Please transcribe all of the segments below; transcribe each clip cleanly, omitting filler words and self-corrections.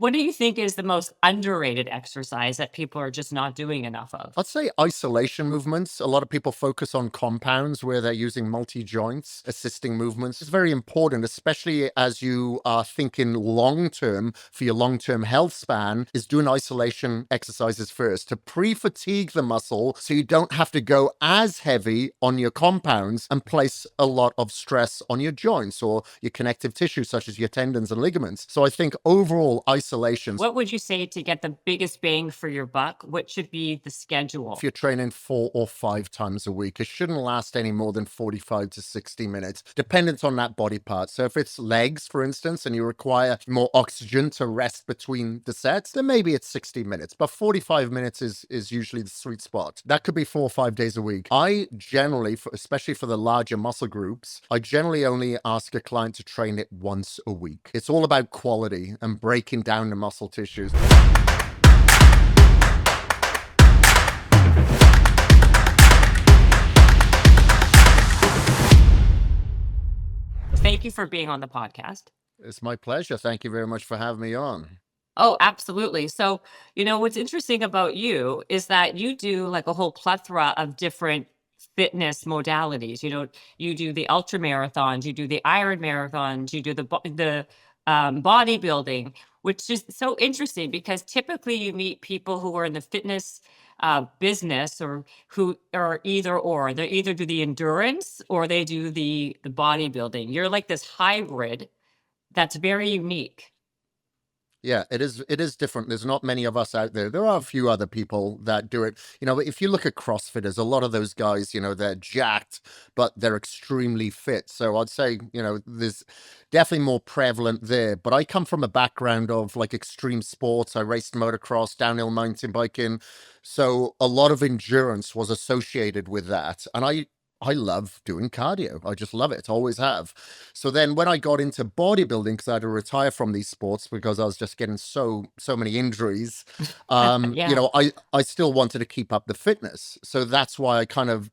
What do you think is the most underrated exercise that people are just not doing enough of? I'd say isolation movements. A lot of people focus on compounds where they're using multi joints, assisting movements. It's very important, especially as you are thinking long term for your long term health span, is doing isolation exercises first to pre fatigue the muscle so you don't have to go as heavy on your compounds and place a lot of stress on your joints or your connective tissue, such as your tendons and ligaments. So I think overall isolation. What would you say to get the biggest bang for your buck? What should be the If schedule? you're training 4 or 5 times a week, it shouldn't last any more than 45 to 60 minutes, dependent on that body part. So if it's legs, for instance, and you require more oxygen to rest between the sets, then maybe it's 60 minutes. But 45 minutes is usually the sweet spot. That could be 4 or 5 days a week. I generally, especially for the larger muscle groups, I generally only ask a client to train it once a week. It's all about quality and breaking down the muscle tissues. Thank you for being on the podcast. It's my pleasure. Thank you very much for having me on. Oh, absolutely. So, what's interesting about you is that you do like a whole plethora of different fitness modalities. You do the ultra marathons, you do the Iron marathons, you do the bodybuilding, which is so interesting because typically you meet people who are in the fitness business or who are either or. They either do the endurance or they do the bodybuilding. You're like this hybrid that's very unique. Yeah, it is different. There's not many of us out there. There are a few other people that do it. If you look at CrossFitters, a lot of those guys, they're jacked, but they're extremely fit. So I'd say, there's definitely more prevalent there. But I come from a background of like extreme sports. I raced motocross, downhill mountain biking. So a lot of endurance was associated with that. And I love doing cardio. I just love it. Always have. So then when I got into bodybuilding, because I had to retire from these sports because I was just getting so many injuries, Yeah. I still wanted to keep up the fitness. So that's why I kind of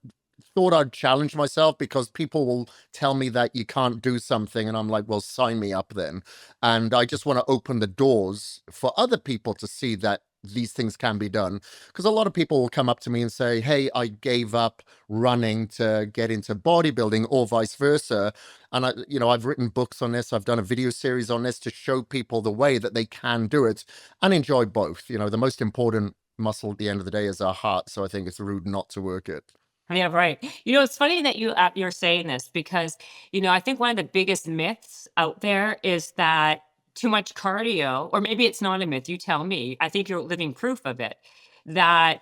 thought I'd challenge myself, because people will tell me that you can't do something and I'm like, well, sign me up then. And I just want to open the doors for other people to see that these things can be done, because a lot of people will come up to me and say, hey, I gave up running to get into bodybuilding, or vice versa. And I've written books on this. I've done a video series on this to show people the way that they can do it and enjoy both. The most important muscle at the end of the day is our heart. So I think it's rude not to work it. Yeah, right. It's funny that you're saying this because I think one of the biggest myths out there is that too much cardio, or maybe it's not a myth. You tell me. I think you're living proof of it. That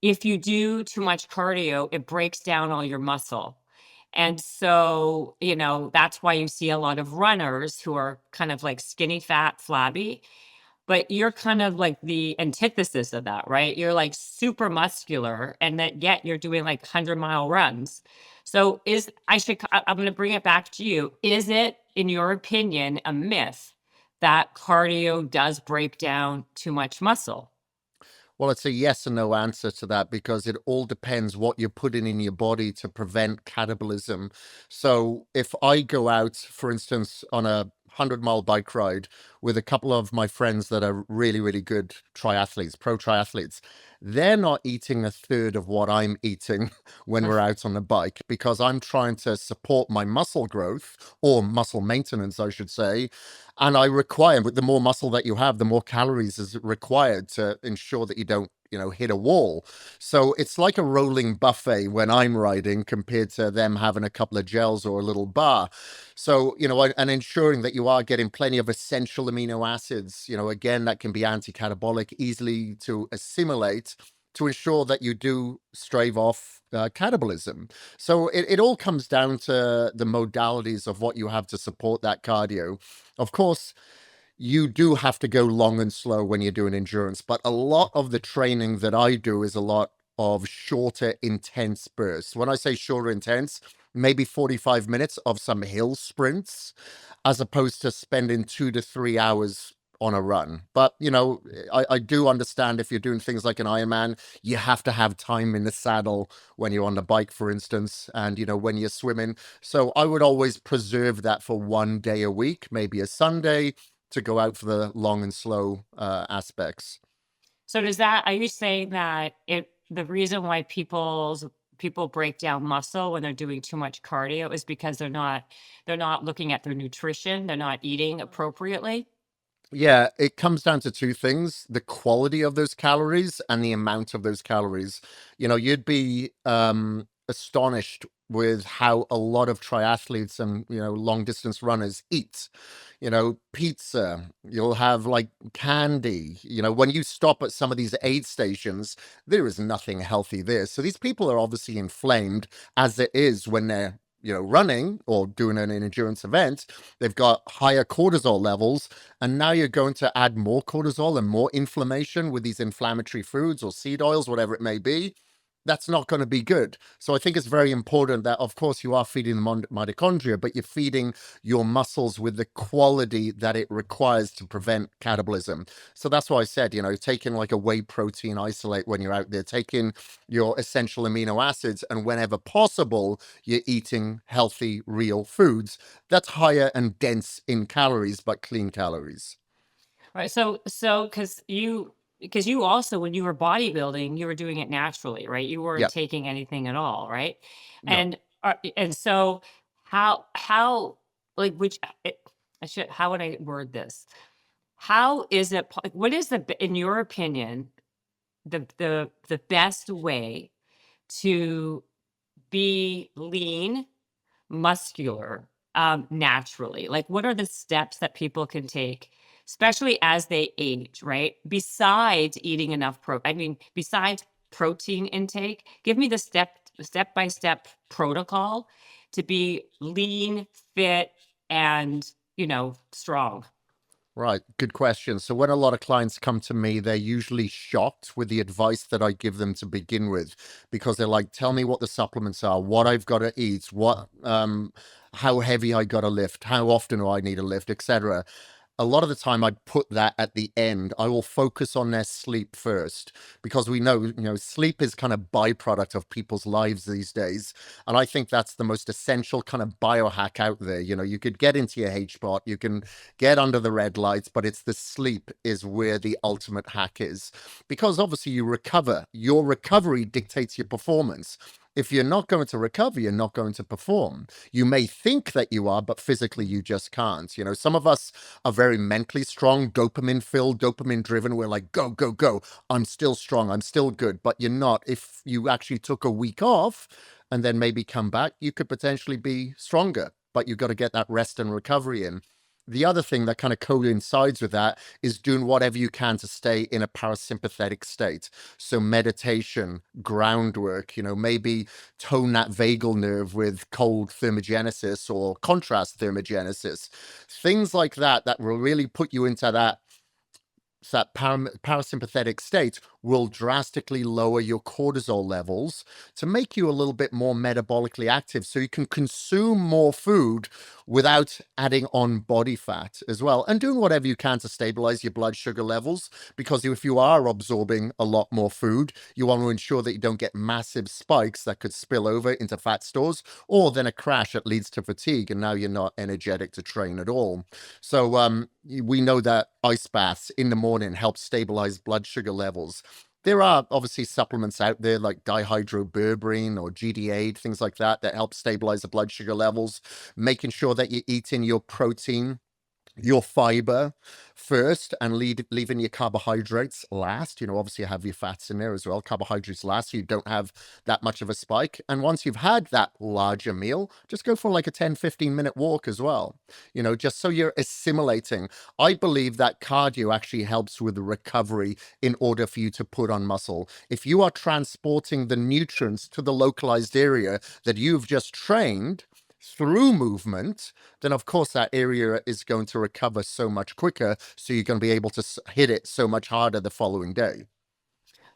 if you do too much cardio, it breaks down all your muscle, and so that's why you see a lot of runners who are kind of like skinny, fat, flabby. But you're kind of like the antithesis of that, right? You're like super muscular and that yet you're doing like 100-mile runs. So I'm going to bring it back to you. Is it, in your opinion, a myth that cardio does break down too much muscle? Well, it's a yes and no answer to that, because it all depends what you're putting in your body to prevent catabolism. So if I go out, for instance, on a 100-mile bike ride with a couple of my friends that are really, really good triathletes, pro triathletes, they're not eating a third of what I'm eating when we're out on the bike, because I'm trying to support my muscle growth, or muscle maintenance, I should say. And I require, with the more muscle that you have, the more calories is required to ensure that you don't, hit a wall. So it's like a rolling buffet when I'm riding, compared to them having a couple of gels or a little bar. So, and ensuring that you are getting plenty of essential amino acids, again, that can be anti-catabolic, easily to assimilate, to ensure that you do stave off catabolism. So it all comes down to the modalities of what you have to support that cardio. Of course, you do have to go long and slow when you're doing endurance, but a lot of the training that I do is a lot of shorter, intense bursts. When I say shorter, intense, maybe 45 minutes of some hill sprints, as opposed to spending 2 to 3 hours on a run. But, I do understand, if you're doing things like an Ironman, you have to have time in the saddle when you're on the bike, for instance, and, when you're swimming. So I would always preserve that for one day a week, maybe a Sunday, to go out for the long and slow aspects. So are you saying that the reason why people break down muscle when they're doing too much cardio is because they're not looking at their nutrition, they're not eating appropriately? Yeah, it comes down to two things: the quality of those calories and the amount of those calories. You'd be astonished with how a lot of triathletes and, long distance runners eat. Pizza, you'll have like candy. When you stop at some of these aid stations, there is nothing healthy there. So these people are obviously inflamed, as it is when they're, running or doing an endurance event. They've got higher cortisol levels, and now you're going to add more cortisol and more inflammation with these inflammatory foods or seed oils, whatever it may be. That's not going to be good. So I think it's very important that, of course, you are feeding the mitochondria, but you're feeding your muscles with the quality that it requires to prevent catabolism. So that's why I said, taking like a whey protein isolate when you're out there, taking your essential amino acids, and whenever possible, you're eating healthy, real foods that's higher and dense in calories, but clean calories. Right. Because you also, when you were bodybuilding, you were doing it naturally, right? You weren't Yeah, taking anything at all, right? no. And so how like which how would I word this? How is it what is in your opinion the best way to be lean, muscular, naturally? Like, what are the steps that people can take, especially as they age, right? Besides eating enough besides protein intake, give me the step by step protocol to be lean, fit, and strong. Right, good question. So when a lot of clients come to me, they're usually shocked with the advice that I give them to begin with, because they're like, "Tell me what the supplements are, what I've got to eat, how heavy I got to lift, how often do I need to lift, etc." A lot of the time I put that at the end. I will focus on their sleep first, because we know, sleep is kind of byproduct of people's lives these days. And I think that's the most essential kind of biohack out there. You could get into your H spot, you can get under the red lights, but it's the sleep is where the ultimate hack is. Because obviously you recover. Your recovery dictates your performance. If you're not going to recover, you're not going to perform. You may think that you are, but physically you just can't. Some of us are very mentally strong, dopamine filled, dopamine driven. We're like, go, go, go. I'm still strong. I'm still good. But you're not. If you actually took a week off and then maybe come back, you could potentially be stronger. But you've got to get that rest and recovery in. The other thing that kind of coincides with that is doing whatever you can to stay in a parasympathetic state. So meditation, groundwork, maybe tone that vagal nerve with cold thermogenesis or contrast thermogenesis. Things like that will really put you into that parasympathetic state will drastically lower your cortisol levels to make you a little bit more metabolically active, so you can consume more food without adding on body fat as well, and doing whatever you can to stabilize your blood sugar levels, because if you are absorbing a lot more food, you want to ensure that you don't get massive spikes that could spill over into fat stores, or then a crash that leads to fatigue and now you're not energetic to train at all. So we know that ice baths in the morning help stabilize blood sugar levels. There are obviously supplements out there like dihydroberberine or GDA, things like that help stabilize the blood sugar levels, making sure that you're eating your protein, your fiber first, and leaving your carbohydrates last. Obviously you have your fats in there as well, carbohydrates last, so you don't have that much of a spike. And once you've had that larger meal, just go for like a 10-15 minute walk as well, just so you're assimilating. I believe that cardio actually helps with the recovery in order for you to put on muscle. If you are transporting the nutrients to the localized area that you've just trained through movement, then of course that area is going to recover so much quicker. So you're going to be able to hit it so much harder the following day.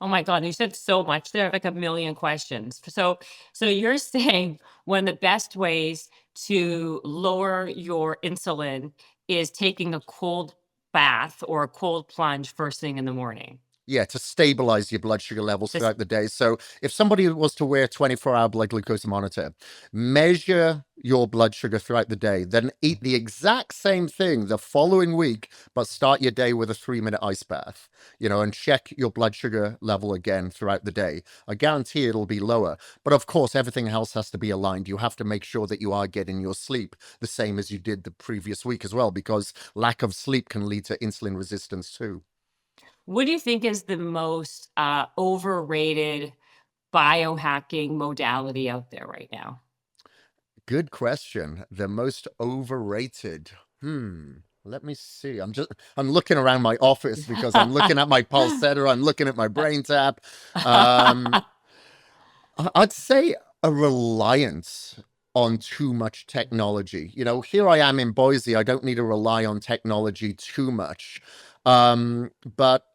Oh my God, you said so much there, like a million questions. So you're saying one of the best ways to lower your insulin is taking a cold bath or a cold plunge first thing in the morning. Yeah, to stabilize your blood sugar levels Just throughout the day. So if somebody was to wear a 24-hour blood glucose monitor, measure your blood sugar throughout the day, then eat the exact same thing the following week, but start your day with a 3-minute ice bath, and check your blood sugar level again throughout the day. I guarantee it'll be lower. But of course, everything else has to be aligned. You have to make sure that you are getting your sleep the same as you did the previous week as well, because lack of sleep can lead to insulin resistance too. what do you think is the most overrated biohacking modality out there right now? Good question. The most overrated. Let me see. I'm looking around my office because I'm looking at my pulse setter, I'm looking at my brain tap. Um, I'd say a reliance on too much technology. Here I am in Boise. I don't need to rely on technology too much. But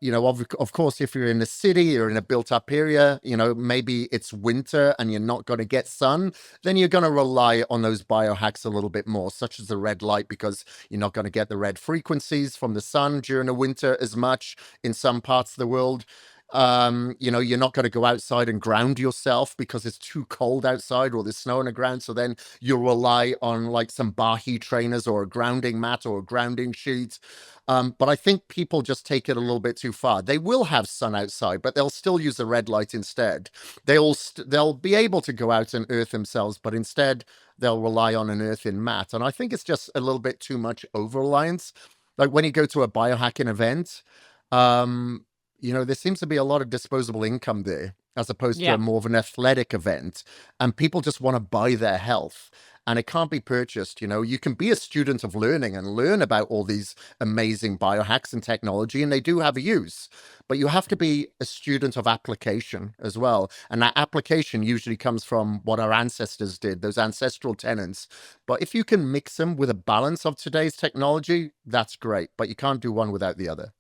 of course, if you're in a city, you're in a built-up area, maybe it's winter and you're not going to get sun, then you're going to rely on those biohacks a little bit more, such as the red light, because you're not going to get the red frequencies from the sun during the winter as much in some parts of the world. You're not going to go outside and ground yourself because it's too cold outside or there's snow on the ground. So then you'll rely on like some Bahi trainers or a grounding mat or a grounding sheet. But I think people just take it a little bit too far. They will have sun outside, but they'll still use the red light instead. They'll be able to go out and earth themselves, but instead they'll rely on an earthing mat. And I think it's just a little bit too much over reliance. Like when you go to a biohacking event, um, there seems to be a lot of disposable income there as opposed to a Yeah. more of an athletic event. And people just want to buy their health and it can't be purchased. You can be a student of learning and learn about all these amazing biohacks and technology, and they do have a use. But you have to be a student of application as well. And that application usually comes from what our ancestors did, those ancestral tenets. But if you can mix them with a balance of today's technology, that's great. But you can't do one without the other.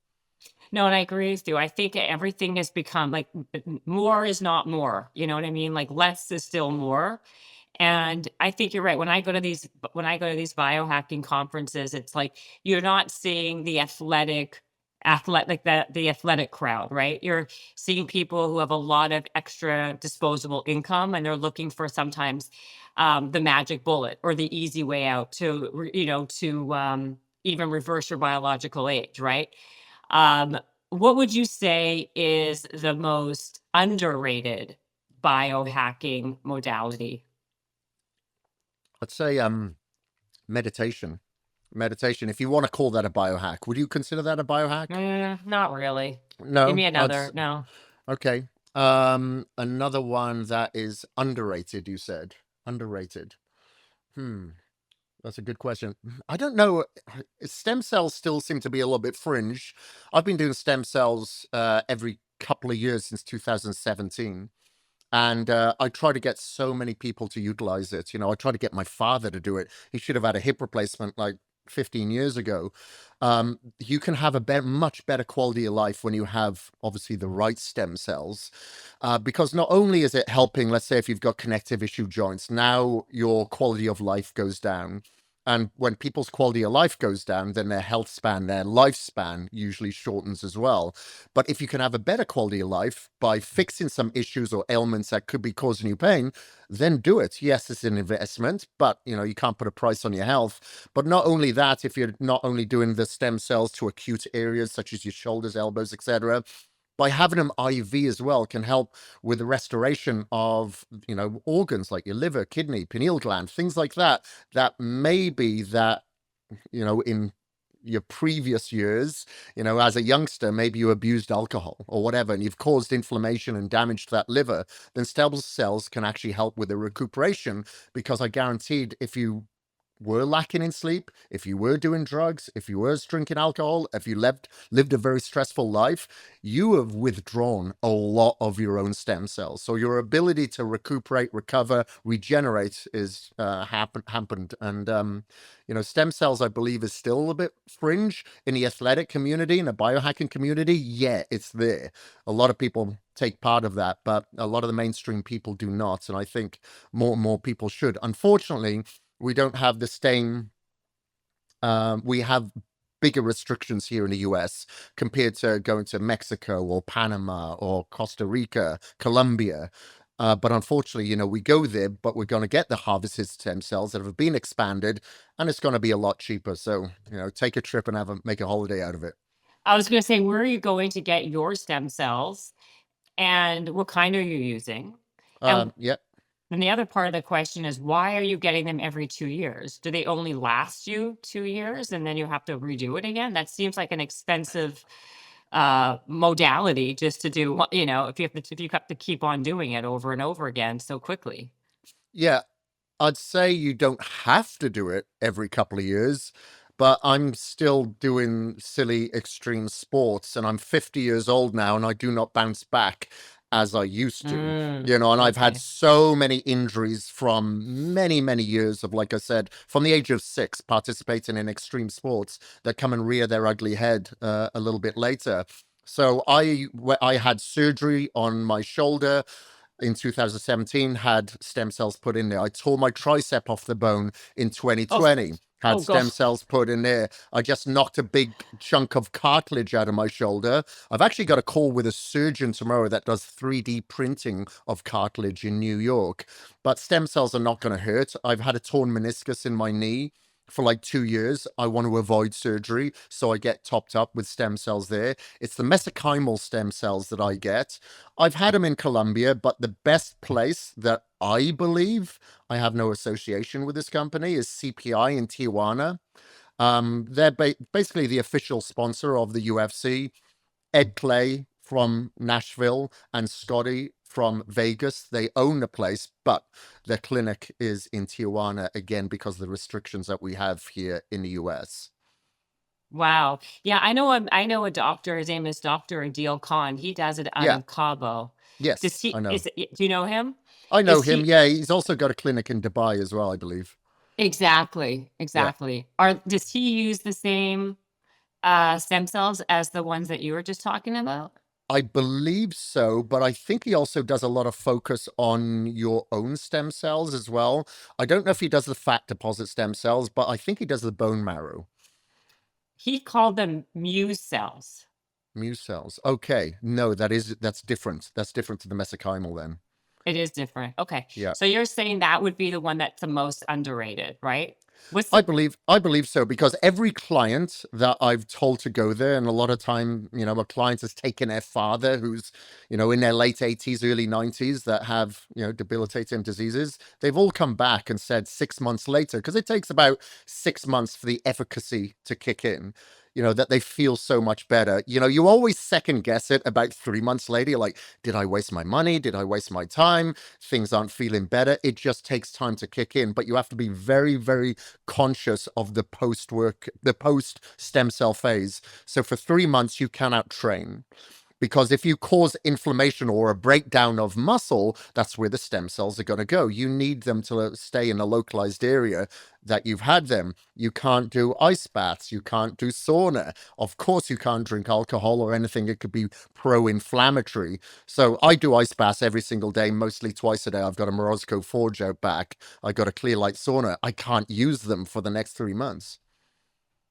No, and I agree with you. I think everything has become like more is not more. You know what I mean? Like less is still more. And I think you're right. When I go to these biohacking conferences, it's like you're not seeing the the athletic crowd, right? You're seeing people who have a lot of extra disposable income and they're looking for sometimes the magic bullet or the easy way out to even reverse your biological age, right? Um, what would you say is the most underrated biohacking modality? Let's say meditation. Meditation. If you want to call that a biohack, would you consider that a biohack? Not really. Give No, me another. No. okay. Another one that is underrated, you said. Underrated. Hmm. That's a good question. I don't know. Stem cells still seem to be a little bit fringe. I've been doing stem cells every couple of years since 2017. And I try to get so many people to utilize it. I try to get my father to do it. He should have had a hip replacement like 15 years ago. You can have a much better quality of life when you have obviously the right stem cells, because not only is it helping, let's say if you've got connective issue joints, now your quality of life goes down. And when people's quality of life goes down, then their health span, their lifespan usually shortens as well. But if you can have a better quality of life by fixing some issues or ailments that could be causing you pain, then do it. Yes, it's an investment, but you can't put a price on your health. But not only that, if you're not only doing the stem cells to acute areas such as your shoulders, elbows, etc., by having them IV as well can help with the restoration of organs like your liver, kidney, pineal gland, things like that. That maybe that in your previous years, as a youngster, maybe you abused alcohol or whatever, and you've caused inflammation and damage to that liver, then stem cells can actually help with the recuperation, because I guaranteed if you were lacking in sleep, if you were doing drugs, if you were drinking alcohol, if you lived a very stressful life, you have withdrawn a lot of your own stem cells. So your ability to recuperate, recover, regenerate is hampered. And stem cells, I believe, is still a bit fringe in the athletic community, in the biohacking community. Yeah, it's there. A lot of people take part of that, but a lot of the mainstream people do not. And I think more and more people should. Unfortunately, we don't have the same. We have bigger restrictions here in the US compared to going to Mexico or Panama or Costa Rica, Colombia. But unfortunately, we go there, but we're going to get the harvested stem cells that have been expanded, and it's going to be a lot cheaper. So, take a trip and make a holiday out of it. I was going to say, where are you going to get your stem cells, and what kind are you using? And Yeah. and the other part of the question is, why are you getting them every 2 years? Do they only last you 2 years and then you have to redo it again? That seems like an expensive modality just to do, if you have to keep on doing it over and over again so quickly. Yeah, I'd say you don't have to do it every couple of years, but I'm still doing silly extreme sports, and I'm 50 years old now, and I do not bounce back as I used to. And I've had Okay. so many injuries from many, many years of, like I said, from the age of 6, participating in extreme sports that come and rear their ugly head a little bit later. So I had surgery on my shoulder in 2017, had stem cells put in there. I tore my tricep off the bone in Oh, 2020, had oh, go. stem cells put in there. I just knocked a big chunk of cartilage out of my shoulder. I've actually got a call with a surgeon tomorrow that does 3D printing of cartilage in New York. But stem cells are not going to hurt. I've had a torn meniscus in my knee for like 2 years. I want to avoid surgery, so I get topped up with stem cells there. It's the mesenchymal stem cells that I get. I've had them in Colombia, but the best place that I believe, I have no association with this company, is CPI in Tijuana. They're basically the official sponsor of the UFC. Ed Clay from Nashville and Scotty from Vegas, they own the place, but their clinic is in Tijuana, again, because of the restrictions that we have here in the US. Wow. Yeah, I know a doctor. His name is Dr. Adil Khan. He does it out Yeah. of Cabo. Does Yes, he I know. do you know him? I know Is him. he Yeah, he's also got a clinic in Dubai as well, I believe. exactly, Yeah. exactly. Does he use the same stem cells as the ones that you were just talking about? I believe so, but I think he also does a lot of focus on your own stem cells as well. I don't know if he does the fat deposit stem cells, but I think he does the bone marrow. He called them Muse cells. Mu cells. Okay. No, that's different. That's different to the mesenchymal then. It is different. Okay. Yeah. So you're saying that would be the one that's the most underrated, right? What's I the believe so, because every client that I've told to go there, and a lot of time, a client has taken their father who's, in their late 80s, early 90s, that have, debilitating diseases. They've all come back and said 6 months later, because it takes about 6 months for the efficacy to kick in, that they feel so much better. You always second guess it about 3 months later. You're like, did I waste my money? Did I waste my time? Things aren't feeling better. It just takes time to kick in, but you have to be very, very conscious of the post stem cell phase. So for 3 months, you cannot train, because if you cause inflammation or a breakdown of muscle, that's where the stem cells are going to go. You need them to stay in a localized area that you've had them. You can't do ice baths. You can't do sauna. Of course, you can't drink alcohol or anything. It could be pro-inflammatory. So I do ice baths every single day, mostly twice a day. I've got a Morozco Forge out back. I got a clear light sauna. I can't use them for the next 3 months.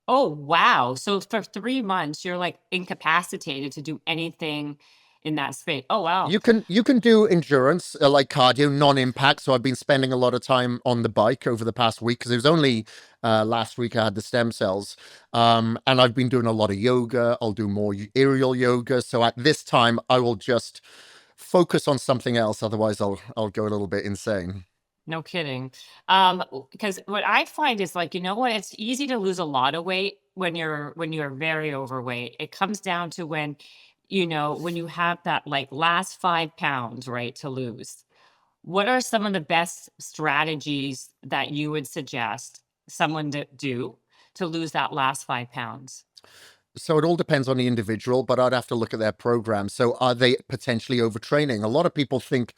Oh, wow. So for 3 months, you're, like, incapacitated to do anything in that space. Oh, wow. You can do endurance, like cardio, non-impact. So I've been spending a lot of time on the bike over the past week, because it was only last week I had the stem cells, and I've been doing a lot of yoga. I'll do more aerial yoga. So at this time, I will just focus on something else. Otherwise, I'll go a little bit insane. No kidding. Because what I find is, like, you know what? It's easy to lose a lot of weight when you're very overweight. It comes down to when you have that, like, last 5 pounds, right, to lose. What are some of the best strategies that you would suggest someone to do to lose that last 5 pounds? So it all depends on the individual, but I'd have to look at their program. So are they potentially overtraining? A lot of people think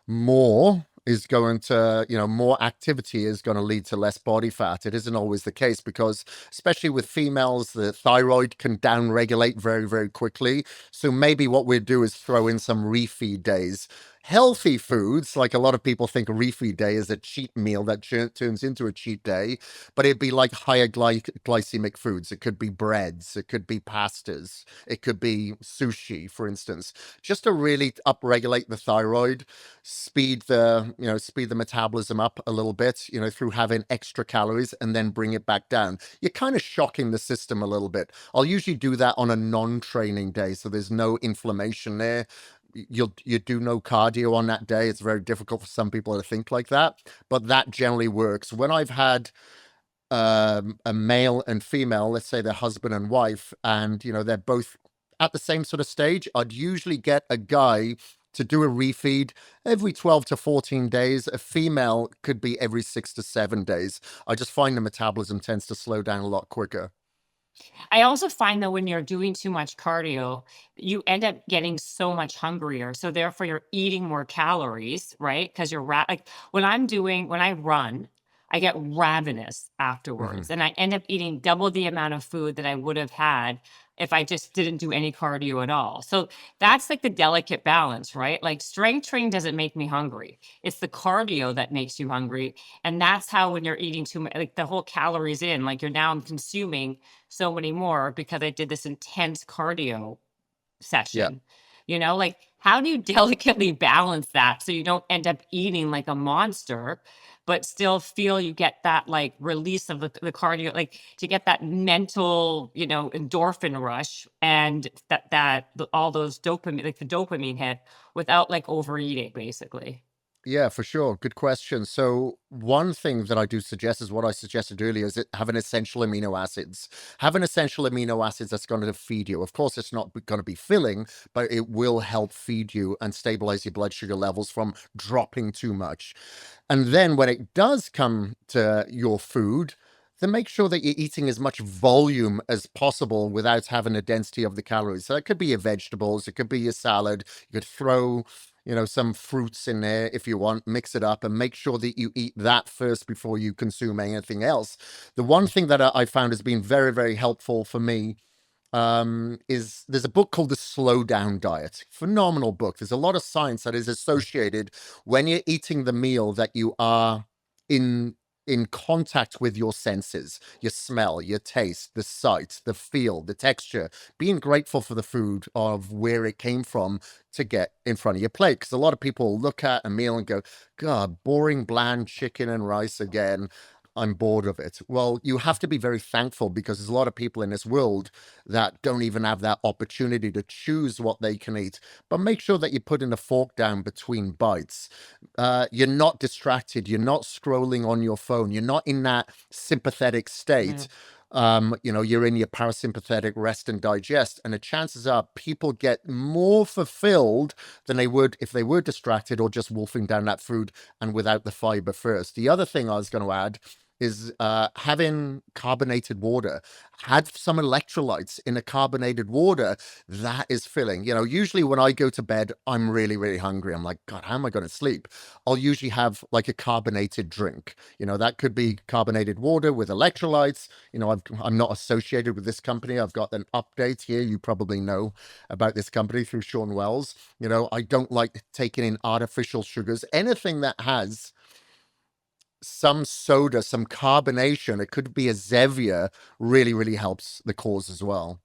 more is going to, more activity is going to lead to less body fat. It isn't always the case, because especially with females, the thyroid can downregulate very, very quickly. So maybe what we'd do is throw in some refeed days. healthy foods, like a lot of people think refeed day is a cheat meal that turns into a cheat day, but it'd be like higher glycemic foods. It could be breads, it could be pastas, it could be sushi, for instance, just to really upregulate the thyroid, speed the metabolism up a little bit, through having extra calories and then bring it back down. You're kind of shocking the system a little bit. I'll usually do that on a non-training day, so there's no inflammation there. You do no cardio on that day. It's very difficult for some people to think like that, but that generally works. When I've had a male and female, let's say they're husband and wife, and they're both at the same sort of stage, I'd usually get a guy to do a refeed every 12 to 14 days. A female could be every 6 to 7 days. I just find the metabolism tends to slow down a lot quicker. I also find that when you're doing too much cardio, you end up getting so much hungrier. So therefore you're eating more calories, right? Because like when I run, I get ravenous Hmm. afterwards and I end up eating double the amount of food that I would have had if I just didn't do any cardio at all. So that's like the delicate balance, right? Like strength training doesn't make me hungry. It's the cardio that makes you hungry. And that's how when you're eating too much, like the whole calories in, like you're now consuming so many more because I did this intense cardio Yeah. session. Like how do you delicately balance that so you don't end up eating like a monster, but still feel you get that like release of the cardio, like to get that mental, endorphin rush and all those dopamine, like the dopamine hit without like overeating, basically. Yeah, for sure. Good question. So one thing that I do suggest is what I suggested earlier is having essential amino acids. Having essential amino acids that's going to feed you. Of course, it's not going to be filling, but it will help feed you and stabilize your blood sugar levels from dropping too much. And then when it does come to your food, then make sure that you're eating as much volume as possible without having a density of the calories. So it could be your vegetables, it could be your salad. You could throw, some fruits in there if you want, mix it up and make sure that you eat that first before you consume anything else. The one thing that I found has been very, very helpful for me is there's a book called The Slow Down Diet. Phenomenal book. There's a lot of science that is associated when you're eating the meal that you are in in contact with your senses, your smell, your taste, the sight, the feel, the texture, being grateful for the food of where it came from to get in front of your plate. Because a lot of people look at a meal and go, God, boring, bland chicken and rice again. I'm bored of it. Well, you have to be very thankful because there's a lot of people in this world that don't even have that opportunity to choose what they can eat. But make sure that you put in a fork down between bites. You're not distracted. You're not scrolling on your phone. You're not in that sympathetic Yeah. state. You're in your parasympathetic rest and digest. And the chances are people get more fulfilled than they would if they were distracted or just wolfing down that food and without the fiber first. The other thing I was going to add is having carbonated water. Had some electrolytes in a carbonated water that is filling. Usually when I go to bed, I'm really, really hungry. I'm like, God, how am I going to sleep? I'll usually have like a carbonated drink. That could be carbonated water with electrolytes. I'm not associated with this company. I've got an update here. You probably know about this company through Sean Wells. I don't like taking in artificial sugars. Anything that has some soda, some carbonation, it could be a Zevia, really, really helps the cause as well.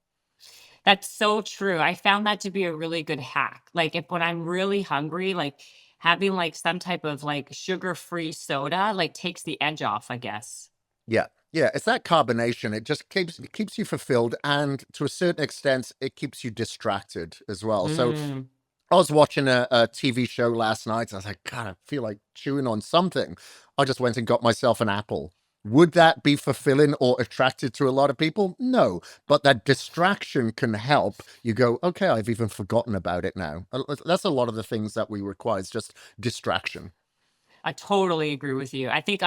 That's so true. I found that to be a really good hack. Like if when I'm really hungry, like having like some type of like sugar-free soda like takes the edge off, I guess. Yeah. Yeah, it's that carbonation. It just keeps you fulfilled, and to a certain extent, it keeps you distracted as well. So Mm. I was watching a TV show last night. I was like, God, I feel like chewing on something. I just went and got myself an apple. Would that be fulfilling or attractive to a lot of people? No, but that distraction can help you go, okay, I've even forgotten about it now. That's a lot of the things that we require is just distraction. I totally agree with you. I think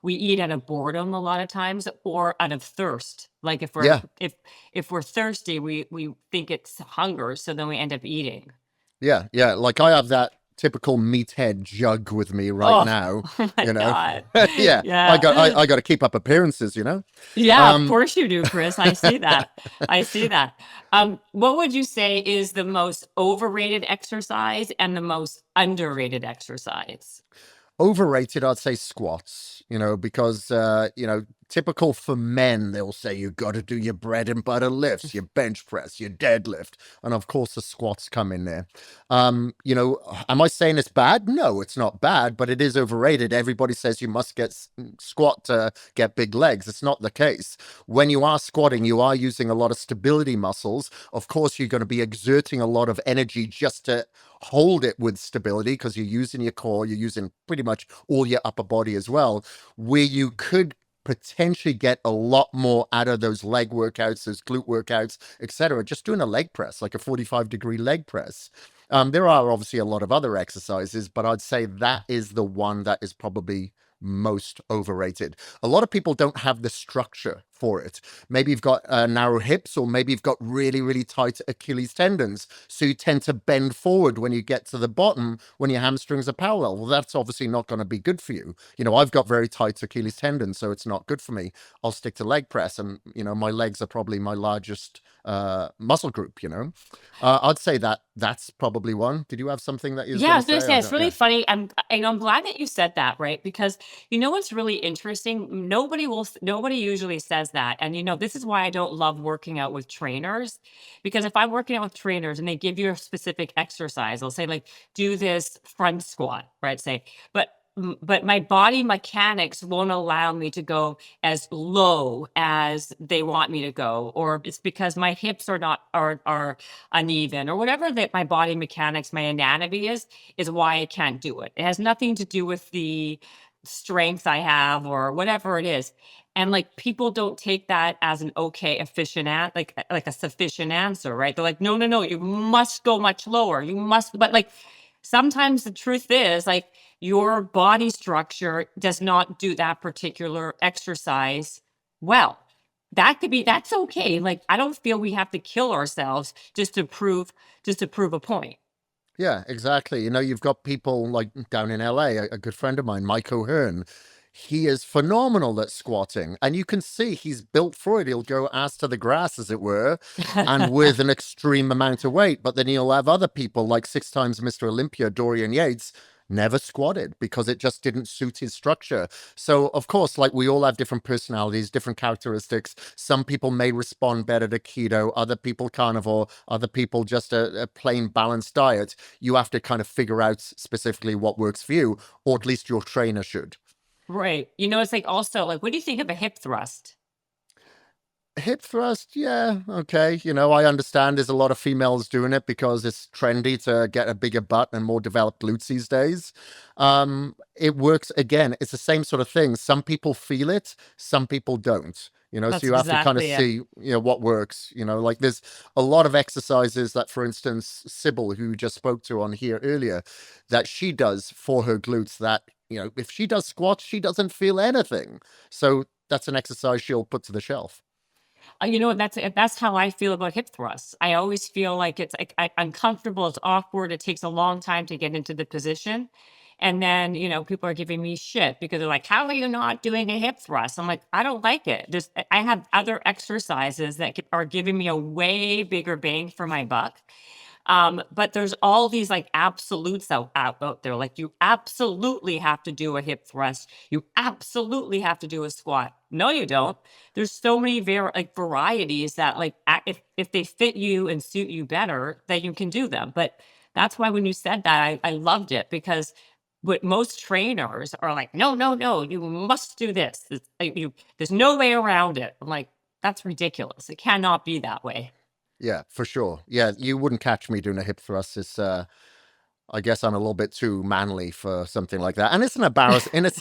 we eat out of boredom a lot of times or out of thirst. Like Yeah. if we're thirsty, we think it's hunger, so then we end up eating. Yeah, yeah. Like I have that typical meathead jug with me right Oh, now, oh my you know. God. Yeah, Yeah. I got to keep up appearances, you know. Yeah, of Um, course you do, Chris. I see that. I see that. What would you say is the most overrated exercise and the most underrated exercise? Overrated, I'd say squats, because, typical for men, they'll say you got to do your bread and butter lifts, your bench press, your deadlift. And of course, the squats come in there. Am I saying it's bad? No, it's not bad, but it is overrated. Everybody says you must squat to get big legs. It's not the case. When you are squatting, you are using a lot of stability muscles. Of course, you're going to be exerting a lot of energy just to hold it with stability because you're using your core, you're using pretty much all your upper body as well, where you could potentially get a lot more out of those leg workouts, those glute workouts, etc. Just doing a leg press, like a 45-degree leg press. There are obviously a lot of other exercises, but I'd say that is the one that is probably most overrated. A lot of people don't have the structure for it. Maybe you've got narrow hips, or maybe you've got really, really tight Achilles tendons. So you tend to bend forward when you get to the bottom when your hamstrings are parallel. Well, that's obviously not going to be good for you. I've got very tight Achilles tendons, so it's not good for me. I'll stick to leg press, and, my legs are probably my largest muscle group. I'd say that's probably one. Did you have something that you was Yeah, I going to was gonna say? say I it's don't, really yeah. funny. I'm glad that you said that, right? Because you know what's really interesting? Nobody usually says that. And this is why I don't love working out with trainers. Because if I'm working out with trainers and they give you a specific exercise, they'll say, like, do this front squat, right? Say, but but my body mechanics won't allow me to go as low as they want me to go, or it's because my hips are uneven, or whatever that my body mechanics, my anatomy is why I can't do it. It has nothing to do with the strength I have or whatever it is. And like people don't take that as an okay, efficient like a sufficient answer, right? They're like, no, no, no, you must go much lower. You must, but like sometimes the truth is like your body structure does not do that particular exercise well. That's okay. Like I don't feel we have to kill ourselves just to prove a point. Yeah, exactly. You've got people like down in LA, a good friend of mine, Mike O'Hearn. He is phenomenal at squatting, and you can see he's built for it. He'll go ass to the grass, as it were, and with an extreme amount of weight. But then you'll have other people like 6 times Mr. Olympia, Dorian Yates, never squatted because it just didn't suit his structure. So, of course, like we all have different personalities, different characteristics. Some people may respond better to keto, other people carnivore, other people just a plain balanced diet. You have to kind of figure out specifically what works for you, or at least your trainer should. Right. It's like also like, what do you think of a hip thrust? Hip thrust, yeah, okay. I understand there's a lot of females doing it because it's trendy to get a bigger butt and more developed glutes these days. It works again. It's the same sort of thing. Some people feel it, some people don't. So That's you have to kind of exactly it. see, what works. Like there's a lot of exercises that, for instance, Sybil, who you just spoke to on here earlier, that she does for her glutes. That if she does squats, she doesn't feel anything. So that's an exercise she'll put to the shelf. That's how I feel about hip thrusts. I always feel like it's like uncomfortable, it's awkward, it takes a long time to get into the position. And then, people are giving me shit because they're like, "How are you not doing a hip thrust?" I'm like, "I don't like it." I have other exercises that are giving me a way bigger bang for my buck. But there's all these like absolutes out there. Like you absolutely have to do a hip thrust. You absolutely have to do a squat. No, you don't. There's so many varieties that like if they fit you and suit you better, then you can do them. But that's why when you said that, I loved it because what most trainers are like, no, no, no, you must do this. There's no way around it. I'm like, that's ridiculous. It cannot be that way. Yeah, for sure. Yeah, you wouldn't catch me doing a hip thrust. I guess I'm a little bit too manly for something like that. And it's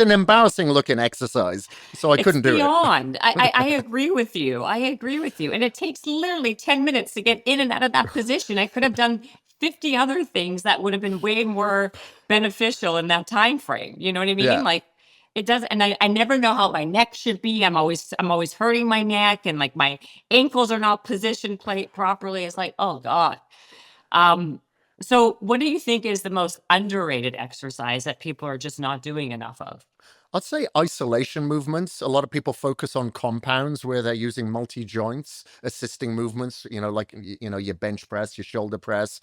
an embarrassing looking exercise. So I It's couldn't do it. beyond. I agree with you. I agree with you. And it takes literally 10 minutes to get in and out of that position. I could have done 50 other things that would have been way more beneficial in that time frame. You know what I mean? Yeah. Like it does, and I never know how my neck should be. I'm always hurting my neck, and like my ankles are not positioned properly. It's like, oh God. Um So, what do you think is the most underrated exercise that people are just not doing enough of? I'd say isolation movements. A lot of people focus on compounds where they're using multi joints, assisting movements, like, your bench press, your shoulder press,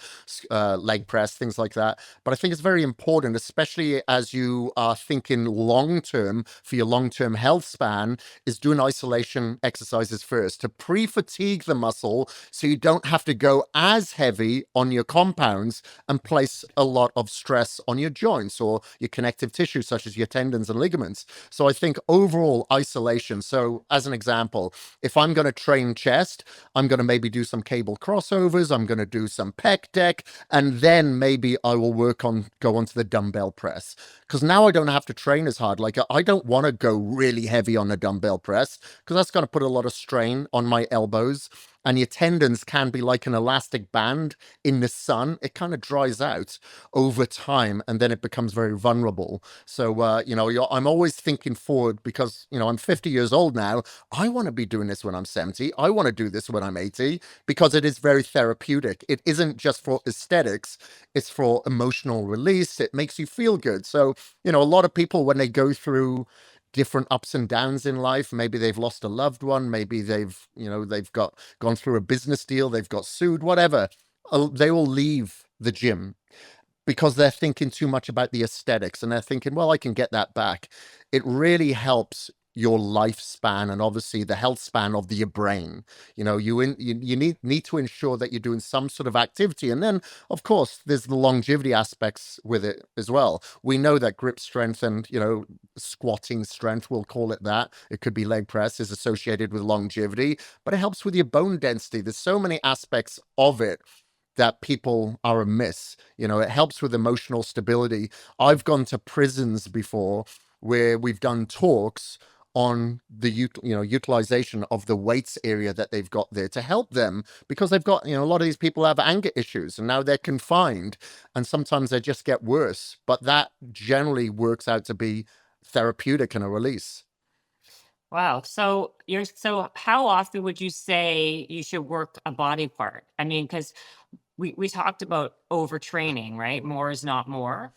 leg press, things like that. But I think it's very important, especially as you are thinking long term for your long term health span, is doing isolation exercises first to pre fatigue the muscle so you don't have to go as heavy on your compounds and place a lot of stress on your joints or your connective tissue, such as your tendons and ligaments. So I think overall isolation. So as an example, if I'm going to train chest, I'm going to maybe do some cable crossovers. I'm going to do some pec deck, and then maybe I will go onto the dumbbell press, because now I don't have to train as hard. Like, I don't want to go really heavy on the dumbbell press because that's going to put a lot of strain on my elbows. And your tendons can be like an elastic band in the sun. It kind of dries out over time, and then it becomes very vulnerable. So, I'm always thinking forward because, I'm 50 years old now. I want to be doing this when I'm 70. I want to do this when I'm 80 because it is very therapeutic. It isn't just for aesthetics, it's for emotional release. It makes you feel good. So, a lot of people, when they go through different ups and downs in life, maybe they've lost a loved one, maybe they've gone through a business deal, they've got sued, whatever, they will leave the gym because they're thinking too much about the aesthetics, and they're thinking, well, I can get that back. It really helps your lifespan and obviously the health span of your brain. You need to ensure that you're doing some sort of activity. And then, of course, there's the longevity aspects with it as well. We know that grip strength and, squatting strength, we'll call it that. It could be leg press, is associated with longevity, but it helps with your bone density. There's so many aspects of it that people are amiss. It helps with emotional stability. I've gone to prisons before where we've done talks on the utilization of the weights area that they've got there to help them, because they've got, a lot of these people have anger issues and now they're confined, and sometimes they just get worse, but that generally works out to be therapeutic and a release. Wow. So how often would you say you should work a body part? I mean, because we talked about overtraining, right? More is not more.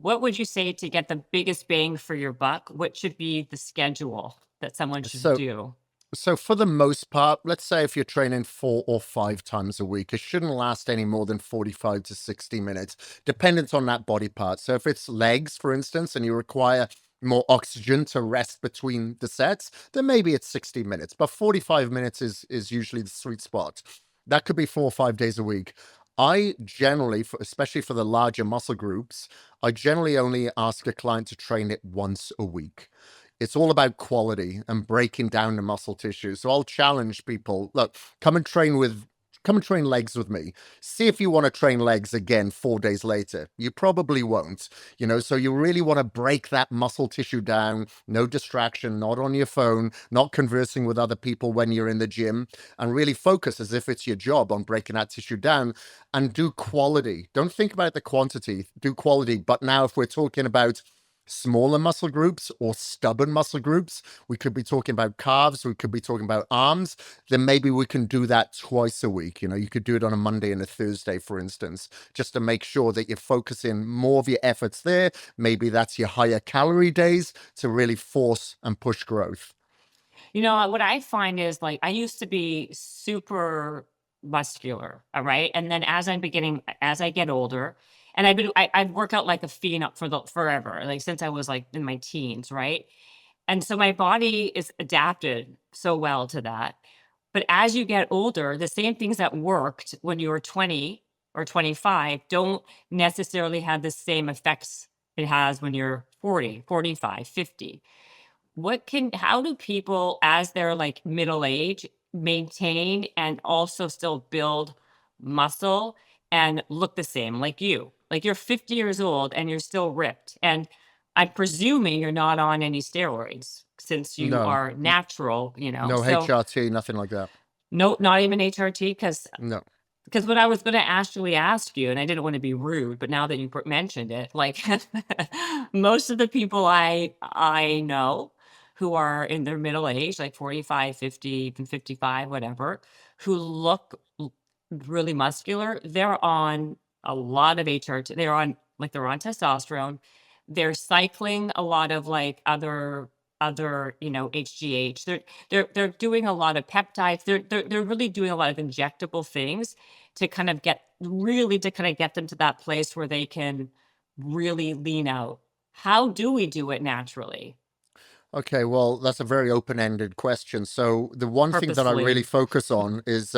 What would you say to get the biggest bang for your buck? What should be the schedule that someone should So do? So for the most part, let's say if you're training 4 or 5 times a week, it shouldn't last any more than 45 to 60 minutes, dependent on that body part. So if it's legs, for instance, and you require more oxygen to rest between the sets, then maybe it's 60 minutes. But 45 minutes is usually the sweet spot. That could be 4 or 5 days a week. I generally, especially for the larger muscle groups, I generally only ask a client to train it once a week. It's all about quality and breaking down the muscle tissue. So I'll challenge people, look, come and train legs with me. See if you want to train legs again 4 days later. You probably won't, so you really want to break that muscle tissue down, no distraction, not on your phone, not conversing with other people when you're in the gym, and really focus as if it's your job on breaking that tissue down and do quality. Don't think about the quantity, do quality. But now if we're talking about smaller muscle groups or stubborn muscle groups, we could be talking about calves, we could be talking about arms, then maybe we can do that twice a week. You could do it on a Monday and a Thursday, for instance, just to make sure that you're focusing more of your efforts there. Maybe that's your higher calorie days to really force and push growth. What I find is like I used to be super muscular, all right? And then as I get older, and I've worked out like a fiend up for the forever, like since I was like in my teens, right? And so my body is adapted so well to that. But as you get older, the same things that worked when you were 20 or 25 don't necessarily have the same effects it has when you're 40, 45, 50. How do people, as they're like middle age, maintain and also still build muscle and look the same like you? Like you're 50 years old and you're still ripped. And I'm presuming you're not on any steroids since you No, are natural, no So HRT, nothing like that. no, not even HRT, No. because what I was gonna actually ask you, and I didn't wanna be rude, but now that you mentioned it, like, most of the people I know who are in their middle age, like 45, 50, even 55, whatever, who look really muscular, they're on a lot of HRT. They're on testosterone. They're cycling a lot of like other, HGH. They're doing a lot of peptides. They're really doing a lot of injectable things to kind of get them to that place where they can really lean out. How do we do it naturally? Okay, well, that's a very open-ended question. So the one thing that I really Purposefully. focus on is,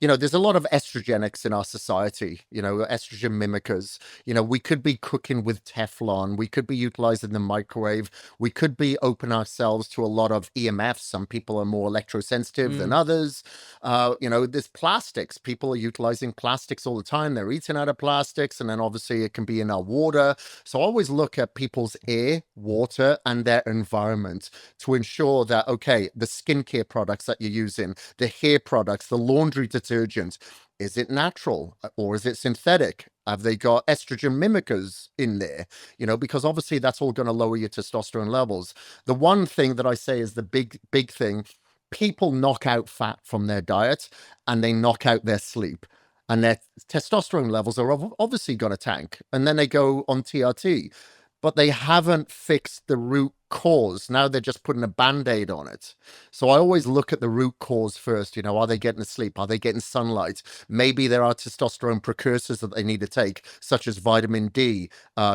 there's a lot of estrogenics in our society, estrogen mimickers. We could be cooking with Teflon. We could be utilizing the microwave. We could be open ourselves to a lot of EMFs. Some people are more electrosensitive than Mm. others. There's plastics. People are utilizing plastics all the time. They're eating out of plastics, and then obviously it can be in our water. So I always look at people's air, water, and their environment to ensure that, okay, the skincare products that you're using, the hair products, the laundry detergent, is it natural or is it synthetic? Have they got estrogen mimickers in there? Because obviously that's all going to lower your testosterone levels. The one thing that I say is the big, big thing: people knock out fat from their diet and they knock out their sleep, and their testosterone levels are obviously going to tank, and then they go on TRT, but they haven't fixed the root cause. Now they're just putting a band-aid on it. So I always look at the root cause first. Are they getting sleep? Are they getting sunlight? Maybe there are testosterone precursors that they need to take, such as vitamin D,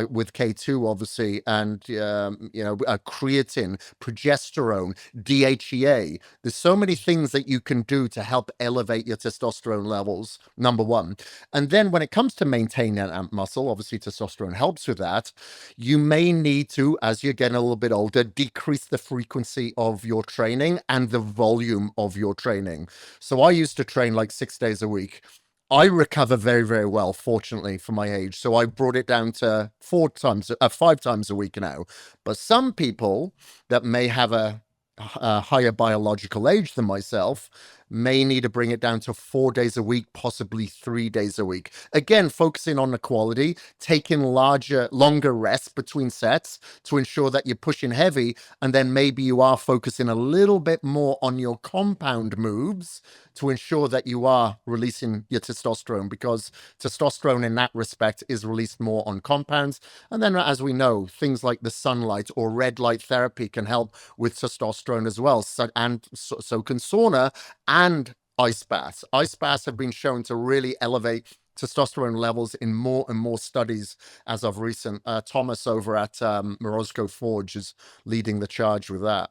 with K2 obviously, and creatine, progesterone, DHEA. There's so many things that you can do to help elevate your testosterone levels, number one. And then when it comes to maintaining that muscle, obviously testosterone helps with that. You may need to, as you're getting a little bit older, decrease the frequency of your training and the volume of your training. So I used to train like 6 days a week. I recover very, very well, fortunately, for my age. So I brought it down to 5 times a week now. But some people that may have a higher biological age than myself may need to bring it down to 4 days a week, possibly 3 days a week. Again, focusing on the quality, taking longer rests between sets to ensure that you're pushing heavy, and then maybe you are focusing a little bit more on your compound moves to ensure that you are releasing your testosterone, because testosterone in that respect is released more on compounds. And then, as we know, things like the sunlight or red light therapy can help with testosterone as well. So can sauna and ice baths. Ice baths have been shown to really elevate testosterone levels in more and more studies as of recent. Thomas over at Morozko Forge is leading the charge with that.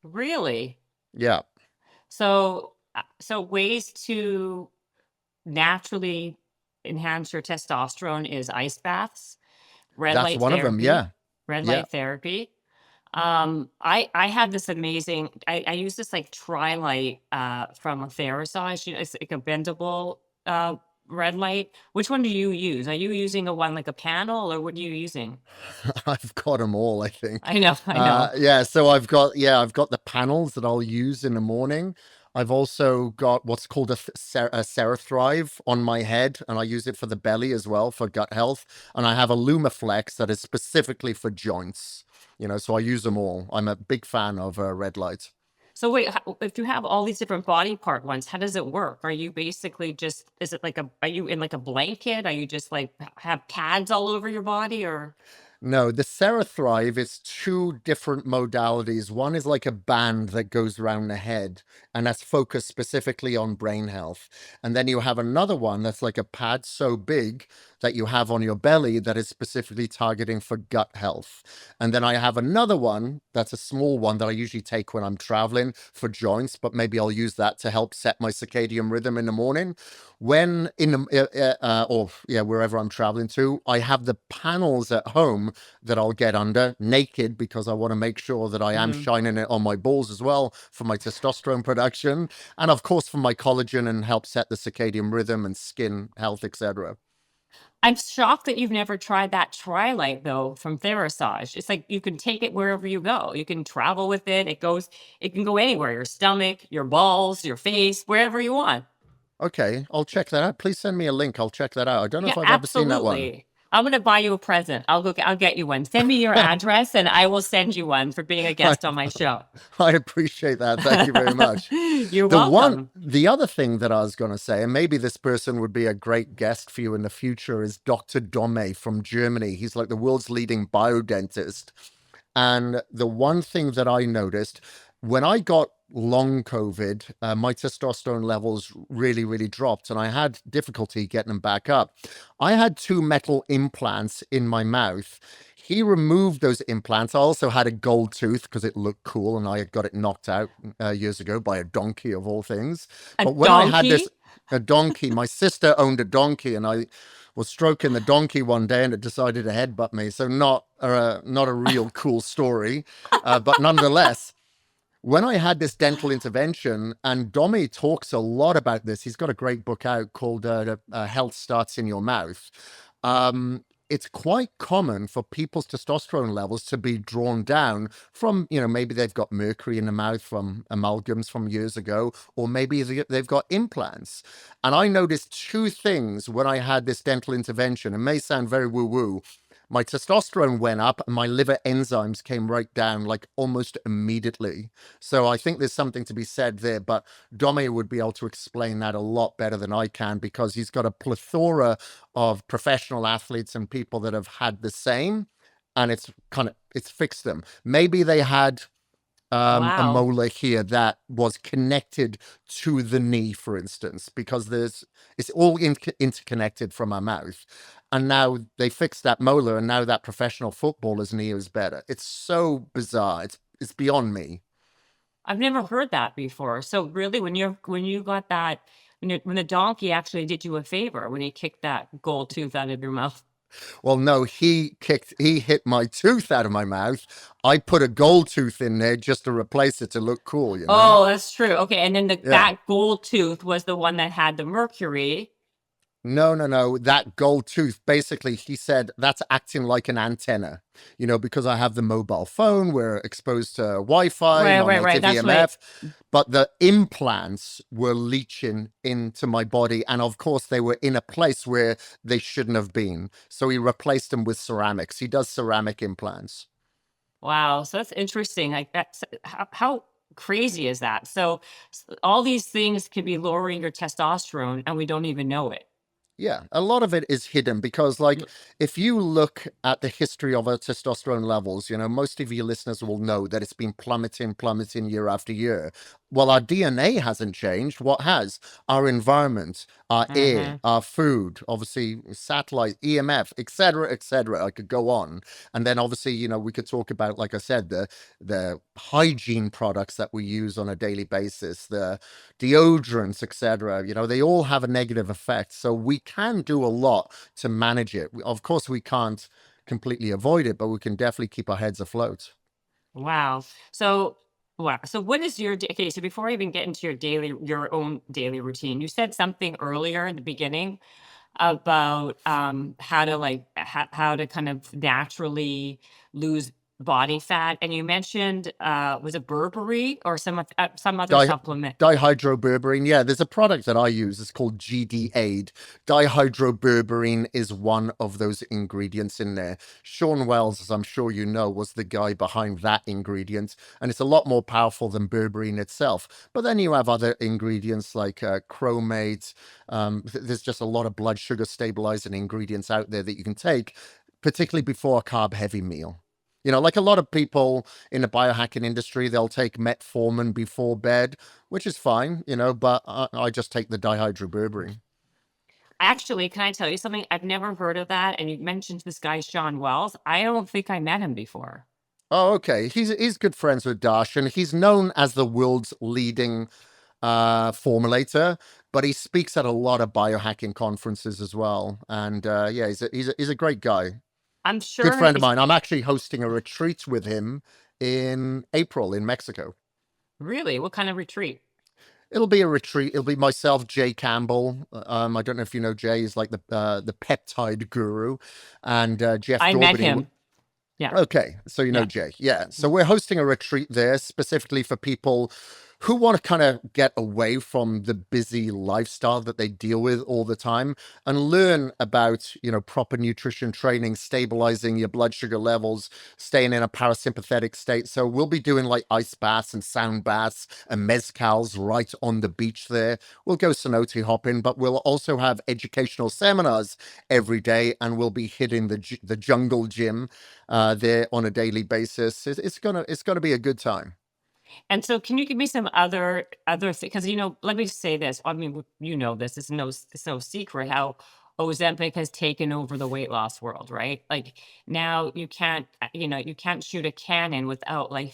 Really? Yeah. So ways to naturally enhance your testosterone is ice baths, red That's light one of them. therapy, Yeah. red Yeah. light therapy. I have this amazing. I use this like tri-light from Therapies. It's like a bendable red light. Which one do you use? Are you using like a panel, or what are you using? I've got them all, I think. I know, I know. Yeah, so I've got the panels that I'll use in the morning. I've also got what's called a Thrive on my head, and I use it for the belly as well, for gut health. And I have a Lumaflex that is specifically for joints. So I use them all. I'm a big fan of red light. So wait, if you have all these different body part ones, how does it work? Are you basically just, is it like are you in like a blanket? Are you just like have pads all over your body, or? No, the Thrive is two different modalities. One is like a band that goes around the head, and that's focused specifically on brain health. And then you have another one that's like a pad so big that you have on your belly that is specifically targeting for gut health. And then I have another one that's a small one that I usually take when I'm traveling for joints, but maybe I'll use that to help set my circadian rhythm in the morning. When in the wherever I'm traveling to, I have the panels at home that I'll get under naked, because I want to make sure that I am Mhm. shining it on my balls as well for my testosterone production, and of course for my collagen, and help set the circadian rhythm and skin health, etc. I'm shocked that you've never tried that Tri-Light though from Therasage. It's like you can take it wherever you go. You can travel with it. It can go anywhere, your stomach, your balls, your face, wherever you want. Okay, I'll check that out. Please send me a link. I'll check that out. I don't know Yeah, if I've ever seen that one. absolutely. I'm gonna buy you a present. I'll get you one. Send me your address and I will send you one for being a I, guest on my show. I appreciate that. Thank you very much. You're welcome. The other thing that I was going to say, and maybe this person would be a great guest for you in the future, is Dr. Dome from Germany. He's like the world's leading biodentist. And the one thing that I noticed when I got long COVID, my testosterone levels really, really dropped, and I had difficulty getting them back up. I had two metal implants in my mouth. He removed those implants. I also had a gold tooth because it looked cool, and I had got it knocked out years ago by a donkey of all things. A But when I had donkey? this, a donkey, my sister owned a donkey, and I was stroking the donkey one day, and it decided to headbutt me. So not a real cool story, but nonetheless. When I had this dental intervention, and Domi talks a lot about this, he's got a great book out called Health Starts in Your Mouth. It's quite common for people's testosterone levels to be drawn down from, maybe they've got mercury in the mouth from amalgams from years ago, or maybe they've got implants. And I noticed two things when I had this dental intervention. It may sound very woo-woo. My testosterone went up and my liver enzymes came right down like almost immediately. So I think there's something to be said there, but Dome would be able to explain that a lot better than I can because he's got a plethora of professional athletes and people that have had the same, and it's fixed them. Maybe they had a Wow. molar here that was connected to the knee, for instance, because it's all interconnected from our mouth. And now they fixed that molar, and now that professional footballer's knee is better. It's so bizarre. It's beyond me. I've never heard that before. So really, when you got that, when the donkey actually did you a favor when he kicked that gold tooth out of your mouth. Well, no, he hit my tooth out of my mouth. I put a gold tooth in there just to replace it to look cool, you know? Oh, that's true. Okay, and then Yeah. that gold tooth was the one that had the mercury. No, no, no. That gold tooth, basically, he said that's acting like an antenna, because I have the mobile phone, we're exposed to Wi-Fi, Right. non-native That's right. EMF, but the implants were leaching into my body. And of course, they were in a place where they shouldn't have been. So he replaced them with ceramics. He does ceramic implants. Wow. So that's interesting. Like that's how crazy is that? So all these things could be lowering your testosterone and we don't even know it. Yeah, a lot of it is hidden because, like, if you look at the history of our testosterone levels, most of your listeners will know that it's been plummeting year after year. Well, our DNA hasn't changed. What has? Our environment, our air, Hmm. our food, obviously satellite, EMF, etc., etc. I could go on, and then obviously, we could talk about, like I said, the hygiene products that we use on a daily basis, the deodorants, etc. They all have a negative effect. So we can do a lot to manage it. Of course, we can't completely avoid it, but we can definitely keep our heads afloat. Wow. So wow. So what is okay? So before I even get into your own daily routine, you said something earlier in the beginning about how to how to kind of naturally lose body fat, and you mentioned was it berberine or some other Di- supplement? Dihydroberberine. Yeah, there's a product that I use. It's called GD Aid. Dihydroberberine is one of those ingredients in there. Sean Wells, as I'm sure you know, was the guy behind that ingredient, and it's a lot more powerful than berberine itself. But then you have other ingredients like chromate. There's just a lot of blood sugar stabilizing ingredients out there that you can take, particularly before a carb-heavy meal. Like a lot of people in the biohacking industry, they'll take metformin before bed, which is fine, but I just take the dihydroberberine. Actually, can I tell you something? I've never heard of that. And you mentioned this guy, Sean Wells. I don't think I met him before. Oh, okay. He's good friends with Dash, and he's known as the world's leading formulator, but he speaks at a lot of biohacking conferences as well. And yeah, he's a great guy. I'm Good sure. friend of mine. I'm actually hosting a retreat with him in April in Mexico. Really? What kind of retreat? It'll be a retreat. It'll be myself, Jay Campbell. I don't know if you know Jay. He's like the peptide guru, and Jeff I met Dorbany. him. Yeah. Okay, so you know Yeah. Jay. Yeah, so we're hosting a retreat there specifically for people who want to kind of get away from the busy lifestyle that they deal with all the time and learn about, proper nutrition training, stabilizing your blood sugar levels, staying in a parasympathetic state. So we'll be doing like ice baths and sound baths and mezcals right on the beach there. We'll go cenote hopping, but we'll also have educational seminars every day, and we'll be hitting the jungle gym there on a daily basis. It's gonna be a good time. And so can you give me some other because let me say this. I mean, this. It's no secret how Ozempic has taken over the weight loss world, right? Like now you can't shoot a cannon without like,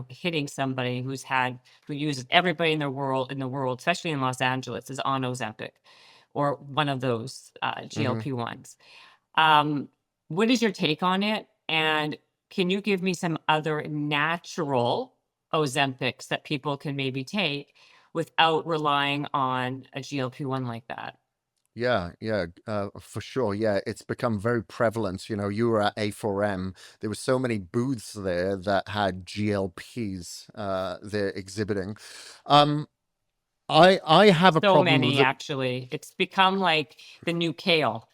hitting somebody who uses everybody in the world, especially in Los Angeles, is on Ozempic or one of those Hmm. GLP-1s. Um, what is your take on it? And can you give me some other natural Ozempics that people can maybe take without relying on a GLP-1 like that? Yeah, yeah, for sure. Yeah, it's become very prevalent. You were at A4M. There were so many booths there that had GLPs they're exhibiting. Um, I have a So problem with many, it. actually. It's become like the new kale.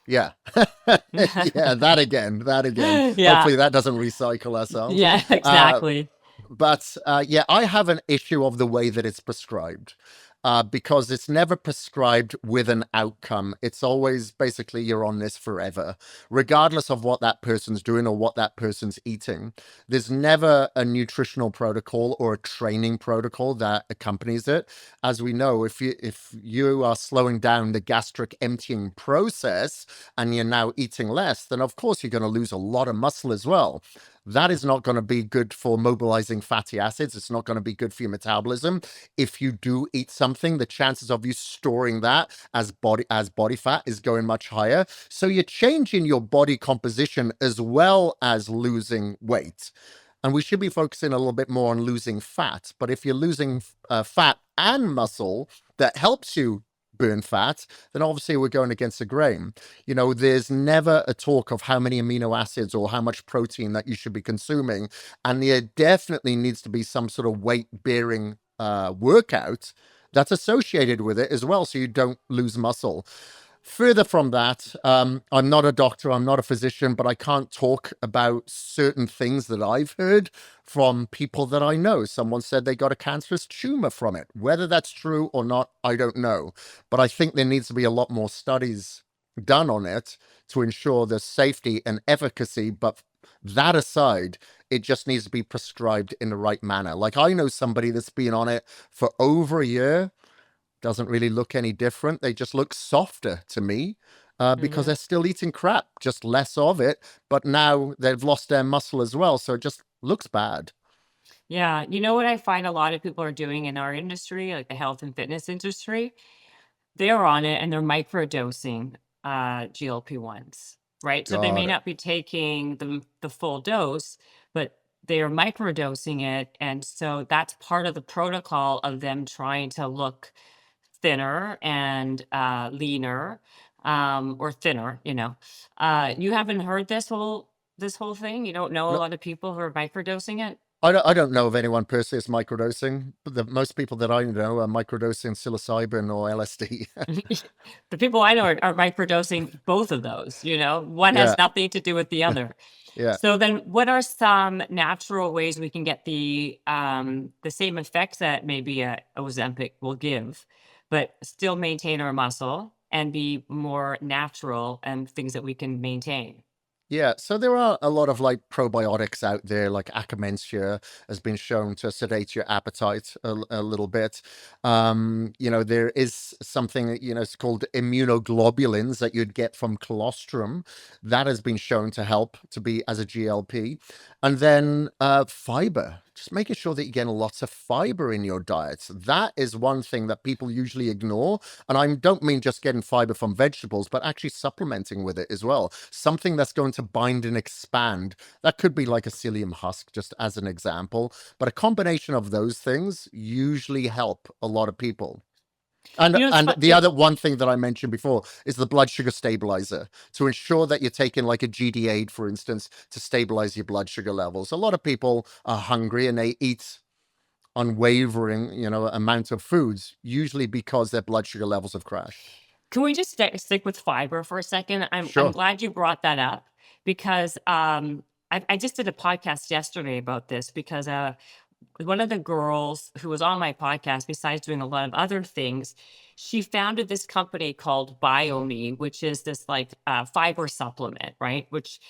Yeah. Yeah, that again, that again. Yeah. Hopefully that doesn't recycle ourselves. Yeah, Uh, exactly. But yeah, I have an issue of the way that it's prescribed. Because it's never prescribed with an outcome. It's always basically you're on this forever, regardless of what that person's doing or what that person's eating. There's never a nutritional protocol or a training protocol that accompanies it. As we know, if you are slowing down the gastric emptying process and you're now eating less, then of course you're going to lose a lot of muscle as well. That is not going to be good for mobilizing fatty acids. It's not going to be good for your metabolism. If you do eat something, the chances of you storing that as body fat is going much higher. So you're changing your body composition as well as losing weight. And we should be focusing a little bit more on losing fat. But if you're losing fat and muscle that helps you burn fat, then obviously we're going against the grain. There's never a talk of how many amino acids or how much protein that you should be consuming. And there definitely needs to be some sort of weight bearing workout that's associated with it as well, so you don't lose muscle. Further from that, I'm not a doctor, I'm not a physician, but I can't talk about certain things that I've heard from people that I know. Someone said they got a cancerous tumor from it. Whether that's true or not, I don't know. But I think there needs to be a lot more studies done on it to ensure the safety and efficacy. But that aside, it just needs to be prescribed in the right manner. Like I know somebody that's been on it for over a year, doesn't really look any different. They just look softer to me because Hmm. they're still eating crap, just less of it. But now they've lost their muscle as well. So it just looks bad. Yeah. You know what I find a lot of people are doing in our industry, like the health and fitness industry? They're on it and they're microdosing GLP-1s, right? So they may Got it. not be taking the full dose, but they are microdosing it. And so that's part of the protocol of them trying to look thinner and leaner, or thinner, you haven't heard this whole thing? You don't know a No, lot of people who are microdosing it? I don't know of anyone personally that's microdosing, but most people that I know are microdosing psilocybin or LSD. The people I know are microdosing both of those, one has Yeah, nothing to do with the other. yeah. So then what are some natural ways we can get the same effects that maybe a Ozempic will give, but still maintain our muscle and be more natural and things that we can maintain? Yeah, so there are a lot of like probiotics out there, like Akkermansia has been shown to sedate your appetite a little bit. There is something, it's called immunoglobulins that you'd get from colostrum that has been shown to help to be as a GLP. And then fiber, just making sure that you're getting lots of fiber in your diet. That is one thing that people usually ignore. And I don't mean just getting fiber from vegetables, but actually supplementing with it as well. Something that's going to bind and expand. That could be like a psyllium husk, just as an example. But a combination of those things usually help a lot of people. And It's and fun. the other one thing that I mentioned before is the blood sugar stabilizer to ensure that you're taking like a GD8, for instance, to stabilize your blood sugar levels. A lot of people are hungry and they eat unwavering, amount of foods, usually because their blood sugar levels have crashed. Can we just stick with fiber for a second? I'm Sure. glad you brought that up because I just did a podcast yesterday about this because one of the girls who was on my podcast, besides doing a lot of other things, she founded this company called BioMe, which is this like fiber supplement, right? Which,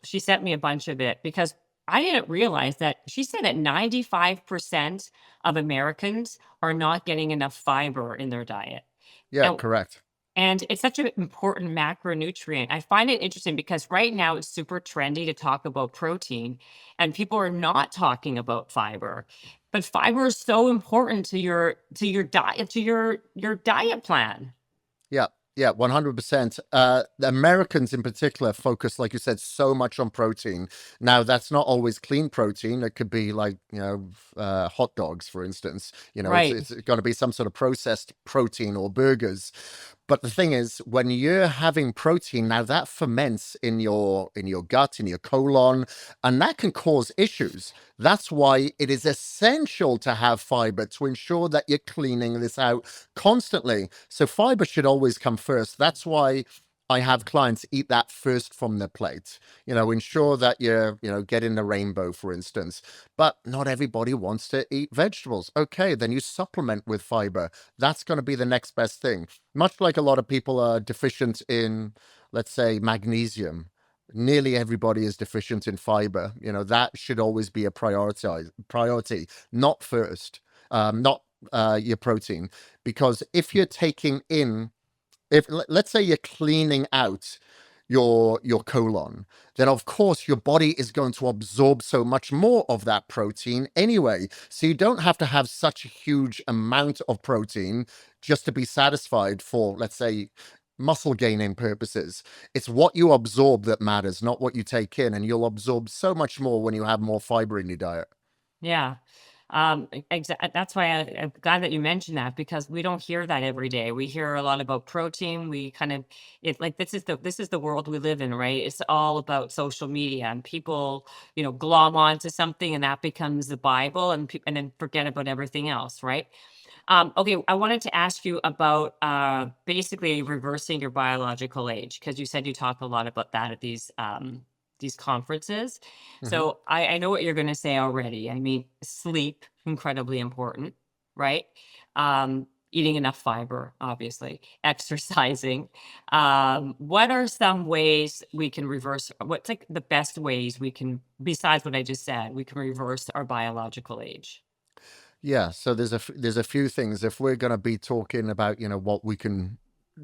she sent me a bunch of it because I didn't realize that she said that 95% of Americans are not getting enough fiber in their diet. Yeah, And correct. and it's such an important macronutrient. I find it interesting because right now it's super trendy to talk about protein and people are not talking about fiber. But fiber is so important to your diet, to your diet plan. Yeah, yeah, 100%. The Americans in particular focus, like you said, so much on protein. Now, that's not always clean protein. It could be like, hot dogs, for instance. It's Right. it's going to be some sort of processed protein or burgers. But the thing is, when you're having protein, now that ferments in your gut, in your colon, and that can cause issues. That's why it is essential to have fiber to ensure that you're cleaning this out constantly. So fiber should always come first. That's why I have clients eat that first from their plate. Ensure that you're, getting the rainbow, for instance. But not everybody wants to eat vegetables. Okay, then you supplement with fiber. That's going to be the next best thing. Much like a lot of people are deficient in, let's say, magnesium. Nearly everybody is deficient in fiber. That should always be a priority, not first, not your protein. Because if you're taking in, let's say you're cleaning out your colon, then of course your body is going to absorb so much more of that protein anyway. So you don't have to have such a huge amount of protein just to be satisfied for, let's say, muscle gaining purposes. It's what you absorb that matters, not what you take in, and you'll absorb so much more when you have more fiber in your diet. Yeah. That's why I'm glad that you mentioned that because we don't hear that every day. We hear a lot about protein. We kind of it like this is the world we live in, right? It's all about social media and people, glom onto something and that becomes the Bible and then forget about everything else, right? Okay, I wanted to ask you about basically reversing your biological age because you said you talk a lot about that at these conferences. Mhm. So I know what you're going to say already. I mean, sleep incredibly important, right? Eating enough fiber, obviously, exercising. What are some ways we can reverse? What's like the best ways we can, besides what I just said, we can reverse our biological age? Yeah, so there's a few things. If we're going to be talking about, what we can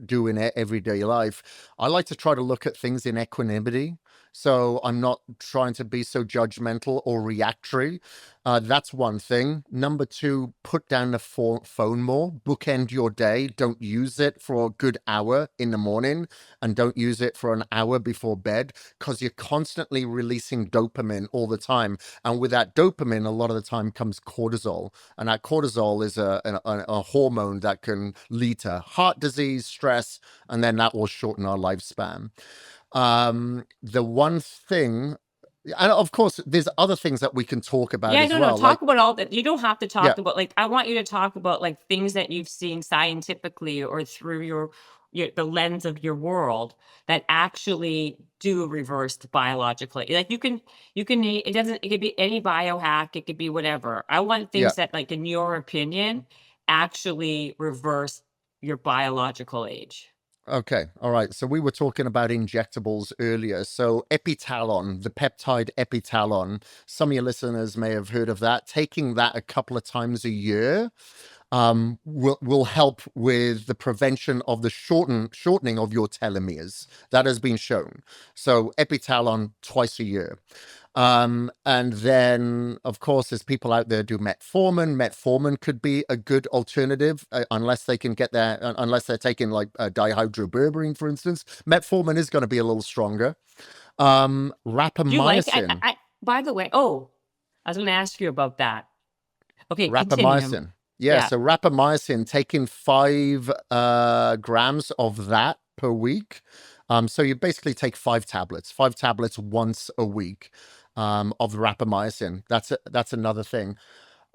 do in everyday life, I like to try to look at things in equanimity. So I'm not trying to be so judgmental or reactory. That's one thing. Number two, put down the phone more. Bookend your day. Don't use it for a good hour in the morning and don't use it for an hour before bed because you're constantly releasing dopamine all the time. And with that dopamine, a lot of the time comes cortisol. And that cortisol is a hormone that can lead to heart disease, stress, and then that will shorten our lifespan. The one thing, and of course, there's other things that we can talk about Yeah, as no, no, well. talk Like, about all that. You don't have to yeah, talk about like I want you to talk about like things that you've seen scientifically or through the lens of your world that actually do reverse biologically. Like it doesn't it could be any biohack, it could be whatever. I want yeah. things that like in your opinion actually reverse your biological age. Okay. All right. So we were talking about injectables earlier. So epitalon, the peptide epitalon, some of your listeners may have heard of that. Taking that a couple of times a year will help with the prevention of the shortening of your telomeres. That has been shown. So epitalon twice a year. And then, of course, there's people out there do metformin. Metformin could be a good alternative unless they can get their, unless they're taking like dihydroberberine, for instance. Metformin is going to be a little stronger. Do you like Rapamycin, by the way, oh, I was gonna ask you about that. Okay, continue. rapamycin. Yeah, Yeah. so rapamycin, taking 5 grams of that per week. So you basically take 5 tablets once a week of rapamycin. That's another thing.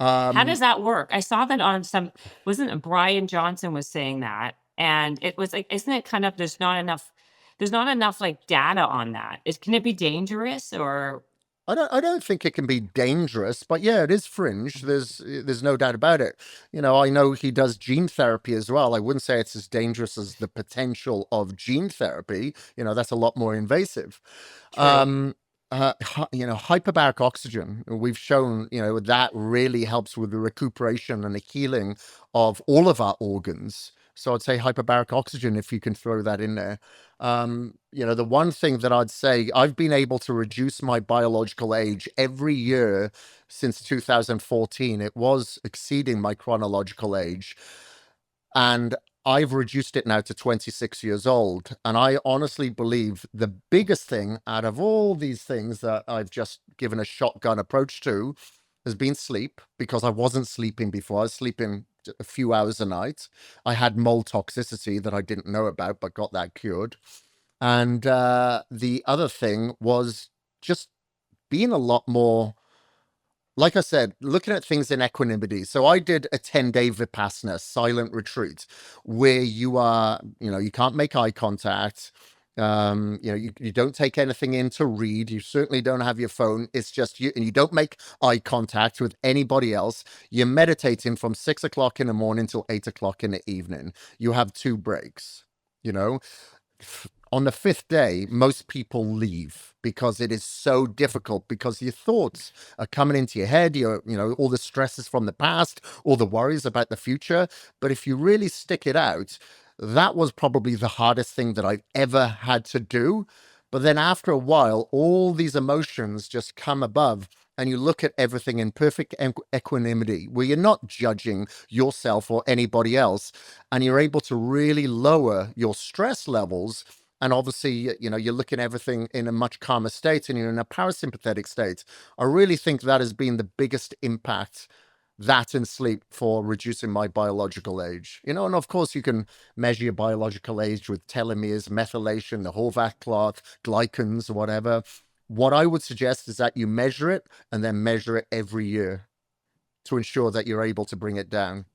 How Um, does that work? I saw that on some, wasn't it Brian Johnson was saying that, and it was like, isn't it kind of there's not enough like data on that. Can it be dangerous or I don't think it can be dangerous, but yeah, it is fringe. There's no doubt about it. I know he does gene therapy as well. I wouldn't say it's as dangerous as the potential of gene therapy. That's a lot more invasive. true? Um, hyperbaric oxygen, we've shown, that really helps with the recuperation and the healing of all of our organs. So I'd say hyperbaric oxygen, if you can throw that in there. The one thing that I'd say, I've been able to reduce my biological age every year since 2014. It was exceeding my chronological age. And I've reduced it now to 26 years old. And I honestly believe the biggest thing out of all these things that I've just given a shotgun approach to has been sleep, because I wasn't sleeping before. I was sleeping a few hours a night. I had mold toxicity that I didn't know about, but got that cured. And the other thing was just being a lot more, like I said, looking at things in equanimity. So I did a 10-day Vipassana silent retreat where you can't make eye contact. You don't take anything in to read. You certainly don't have your phone. It's just you, and you don't make eye contact with anybody else. You're meditating from 6 o'clock in the morning till 8 o'clock in the evening. You have 2 breaks, you know on the fifth day, most people leave because it is so difficult, because your thoughts are coming into your head, all the stresses from the past, all the worries about the future. But if you really stick it out, that was probably the hardest thing that I've ever had to do. But then after a while, all these emotions just come above, and you look at everything in perfect equanimity, where you're not judging yourself or anybody else, and you're able to really lower your stress levels. And obviously, you're looking at everything in a much calmer state, and you're in a parasympathetic state. I really think that has been the biggest impact, that and sleep, for reducing my biological age. And of course, you can measure your biological age with telomeres, methylation, the Horvath cloth, glycans, whatever. What I would suggest is that you measure it, and then measure it every year to ensure that you're able to bring it down.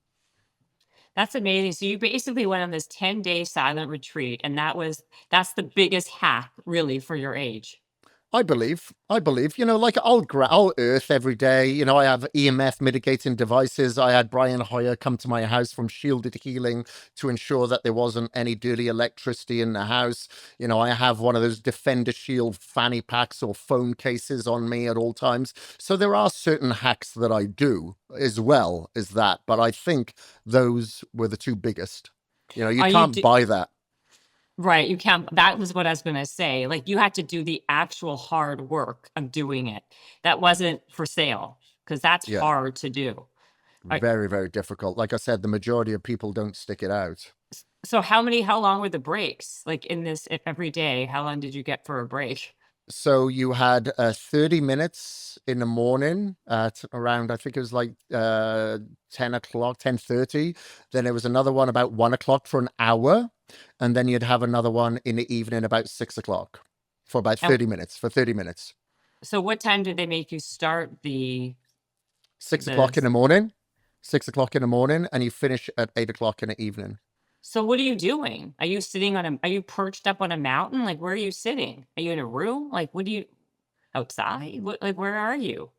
That's amazing. So you basically went on this 10-day silent retreat, and that's the biggest hack really for your age. I believe, like I'll earth every day. I have EMF mitigating devices. I had Brian Hoyer come to my house from Shielded Healing to ensure that there wasn't any dirty electricity in the house. I have one of those Defender Shield fanny packs or phone cases on me at all times. So there are certain hacks that I do as well as that. But I think those were the two biggest. You Are you can't do buy that. Right, you can't, that was what I was gonna say, like, you had to do the actual hard work of doing it. That wasn't for sale, because that's Yeah. hard to do. Right, Very, very difficult. Like I said, the majority of people don't stick it out. so how long were the breaks? Like, in this every day, how long did you get for a break? So you had 30 minutes in the morning at around, I think it was like 10 o'clock, 10:30. Then there was another one about 1 o'clock for an hour. And then you'd have another one in the evening about 6 o'clock for about And 30 minutes, for 30 minutes. so what time did they make you start Six the o'clock in the morning, 6 o'clock in the morning, and you finish at 8 o'clock in the evening. so what are you doing? Are you perched up on a mountain? Like, where are you sitting? Are you in a room? Like, what do you outside? Like, where are you?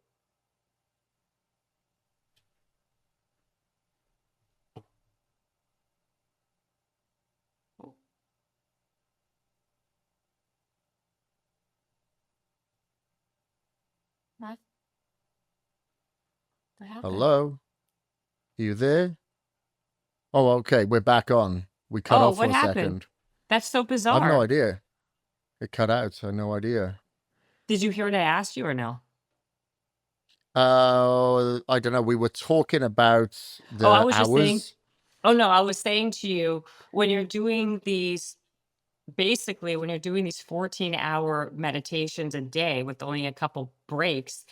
What what happened? Hello? You there? Oh, okay. We're back on. We cut Oh, off for what a happened? second. That's so I've no bizarre. idea. It cut out. I have no idea. Did you hear what I asked you or no? I don't know. We were talking about Oh, I the was just saying, hours. oh no, I was saying to you, when you're doing these, basically, when you're doing these 14-hour meditations a day with only a couple breaks,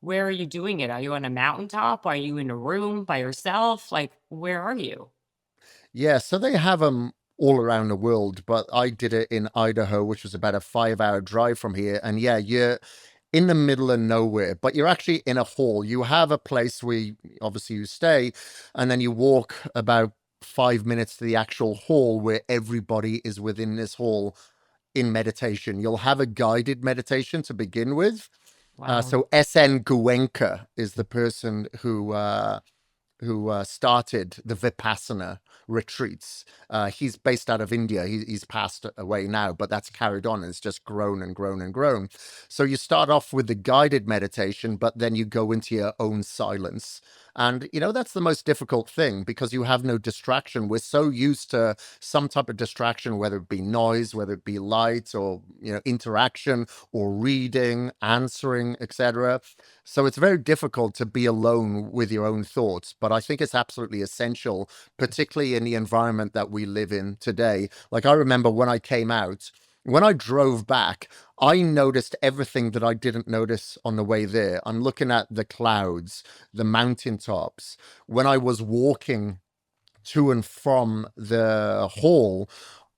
where are you doing it? Are you on a mountaintop? Are you in a room by yourself? Like, where are you? Yeah, so they have them all around the world, but I did it in Idaho, which was about a 5-hour drive from here. And yeah, in the middle of nowhere, but you're actually in a hall. You have a place where obviously you stay, and then you walk about 5 minutes to the actual hall where everybody is within this hall in meditation. You'll have a guided meditation to begin with. Wow. So SN Goenka is the person who started the Vipassana retreats. He's based out of India. He's passed away now, but that's carried on. It's just grown and grown and grown. So you start off with the guided meditation, but then you go into your own silence. And, that's the most difficult thing because you have no distraction. We're so used to some type of distraction, whether it be noise, whether it be light or, interaction or reading, answering, etc. So it's very difficult to be alone with your own thoughts, but I think it's absolutely essential, particularly in the environment that we live in today. Like I remember when I came out, when I drove back, I noticed everything that I didn't notice on the way there. I'm looking at the clouds, the mountaintops. When I was walking to and from the hall,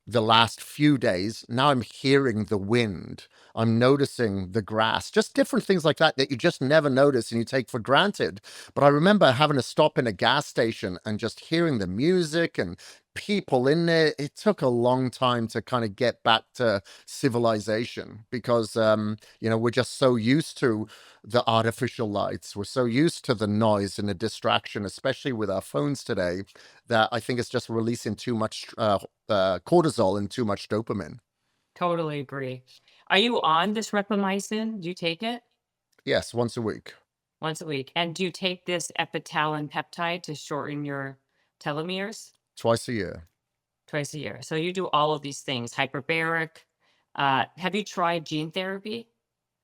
the last few days, now I'm hearing the wind. I'm noticing the grass, just different things like that you just never notice and you take for granted. But I remember having to stop in a gas station and just hearing the music and people in there. It took a long time to kind of get back to civilization because, we're just so used to the artificial lights. We're so used to the noise and the distraction, especially with our phones today, that I think it's just releasing too much cortisol and too much dopamine. Totally agree. Are you on this rapamycin? Do you take it Yes, once a week, once a week? And do you take this epitalin peptide to shorten your telomeres twice a year. twice a year? So you do all of these things, hyperbaric. Have you tried gene therapy?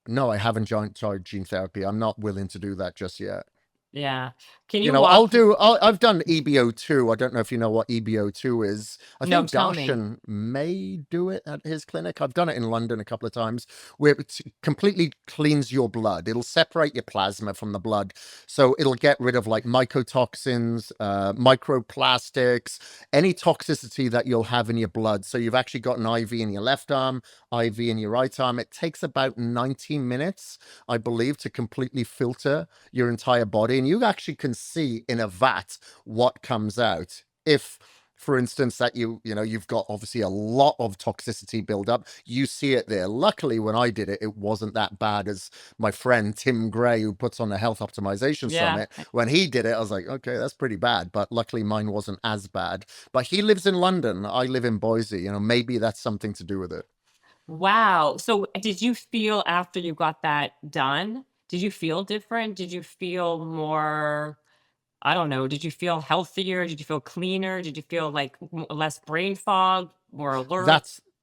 No, I haven't tried gene therapy. I'm not willing to do that just yet. Yeah. Can you walk I'll through? do. I've done EBO2. I don't know if you know what EBO2 is. I No, think tell me. Darshan may do it at his clinic. I've done it in London a couple of times, where it completely cleans your blood. It'll separate your plasma from the blood, so it'll get rid of like mycotoxins, microplastics, any toxicity that you'll have in your blood. So you've actually got an IV in your left arm, IV in your right arm. It takes about 19 minutes, I believe, to completely filter your entire body, and you actually can see in a vat what comes out. If, for instance, that you've got obviously a lot of toxicity buildup, you see it there. Luckily, when I did it, it wasn't that bad as my friend Tim Gray, who puts on the Health Optimization Yeah. Summit. When he did it, I was like, okay, that's pretty bad. But luckily, mine wasn't as bad. But he lives in London. I live in Boise. Maybe that's something to do with it. Wow. So did you feel after you got that done? Did you feel different? Did you feel more, I don't know, did you feel healthier? Did you feel cleaner? Did you feel like less brain fog, more alert?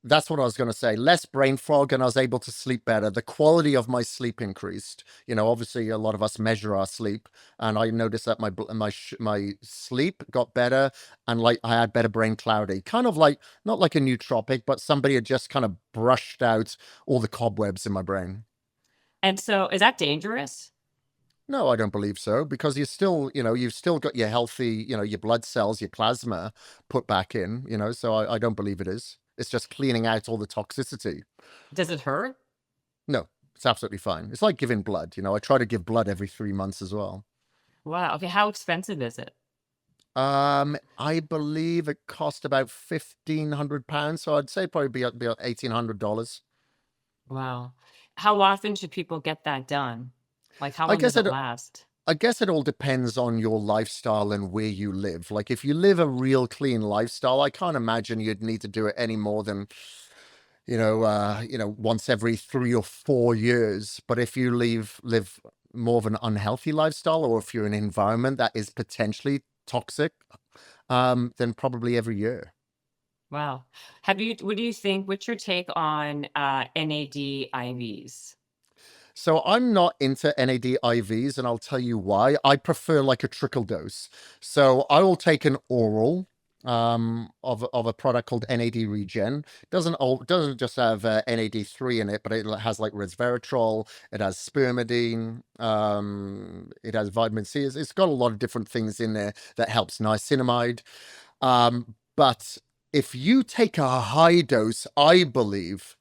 That's what I was going to say. Less brain fog, and I was able to sleep better. The quality of my sleep increased. Obviously, a lot of us measure our sleep, and I noticed that my sleep got better, and like I had better brain clarity. Kind of like not like a nootropic, but somebody had just kind of brushed out all the cobwebs in my brain. And so is that dangerous? No, I don't believe so, because you've still got your healthy, your blood cells, your plasma put back in, so I don't believe it is. It's just cleaning out all the toxicity. Does it hurt? No, it's absolutely fine. It's like giving blood. I try to give blood every 3 months as well. Wow. Okay. How expensive is it? I believe it cost about £1,500, so I'd say probably be about $1,800. Wow. How often should people get that done? Like, how I long does guess it it last? I guess it all depends on your lifestyle and where you live. Like if you live a real clean lifestyle, I can't imagine you'd need to do it any more than once every 3 or 4 years. But if you live more of an unhealthy lifestyle, or if you're in an environment that is potentially toxic, then probably every year. Wow. What do you think? What's your take on NAD IVs? So I'm not into NAD IVs, and I'll tell you why. I prefer like a trickle dose. So I will take an oral of a product called NAD Regen. Doesn't just have NAD3 in it, but it has like resveratrol. It has spermidine. It has vitamin C. It's got a lot of different things in there that helps niacinamide. But if you take a high dose, I believe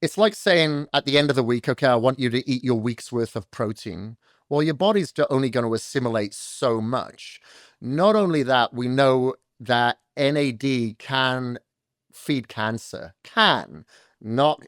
It's like saying at the end of the week, okay, I want you to eat your week's worth of protein. Well, your body's only going to assimilate so much. Not only that, we know that NAD can feed cancer. Can, not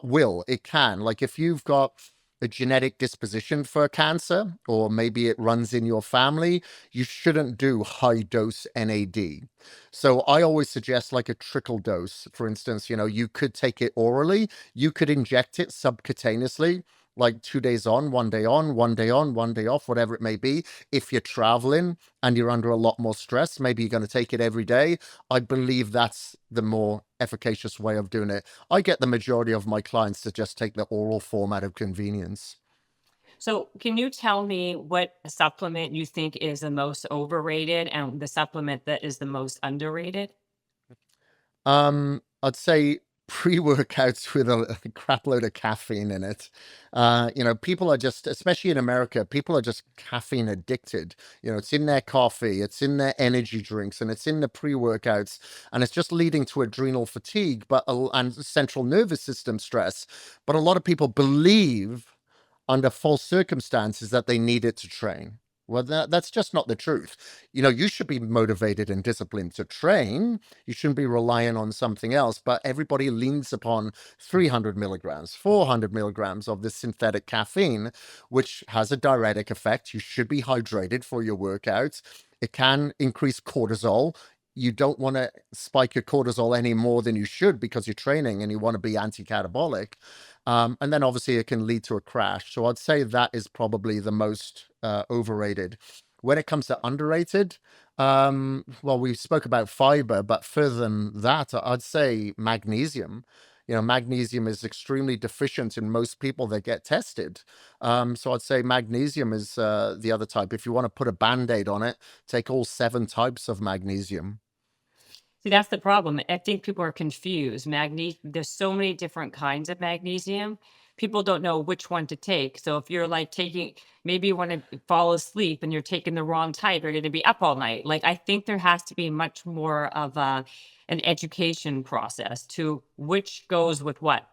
will. It can. Like if you've got a genetic disposition for cancer, or maybe it runs in your family, you shouldn't do high dose NAD. So I always suggest like a trickle dose. For instance, you could take it orally, you could inject it subcutaneously, like 2 days on, 1 day on, 1 day on, 1 day off, whatever it may be. If you're traveling and you're under a lot more stress, maybe you're going to take it every day. I believe that's the more efficacious way of doing it. I get the majority of my clients to just take the oral form out of convenience. So, can you tell me what supplement you think is the most overrated and the supplement that is the most underrated? I'd say pre-workouts with a crap load of caffeine in it. People are just, especially in America, people are just caffeine addicted. It's in their coffee, it's in their energy drinks, and it's in the pre-workouts, and it's just leading to adrenal fatigue, and central nervous system stress. But a lot of people believe under false circumstances that they need it to train. Well, that's just not the truth. You should be motivated and disciplined to train. You shouldn't be relying on something else. But everybody leans upon 300 milligrams, 400 milligrams of this synthetic caffeine, which has a diuretic effect. You should be hydrated for your workouts. It can increase cortisol. You don't want to spike your cortisol any more than you should because you're training and you want to be anti-catabolic. And then obviously it can lead to a crash. So I'd say that is probably the most overrated. When it comes to underrated, well, we spoke about fiber, but further than that, I'd say magnesium. Magnesium is extremely deficient in most people that get tested. So I'd say magnesium is the other type. If you want to put a Band-Aid on it, take all 7 types of magnesium. See, that's the problem. I think people are confused. There's so many different kinds of magnesium. People don't know which one to take. So if you're like taking, maybe you want to fall asleep and you're taking the wrong type, you're going to be up all night. Like I think there has to be much more of an education process to which goes with what.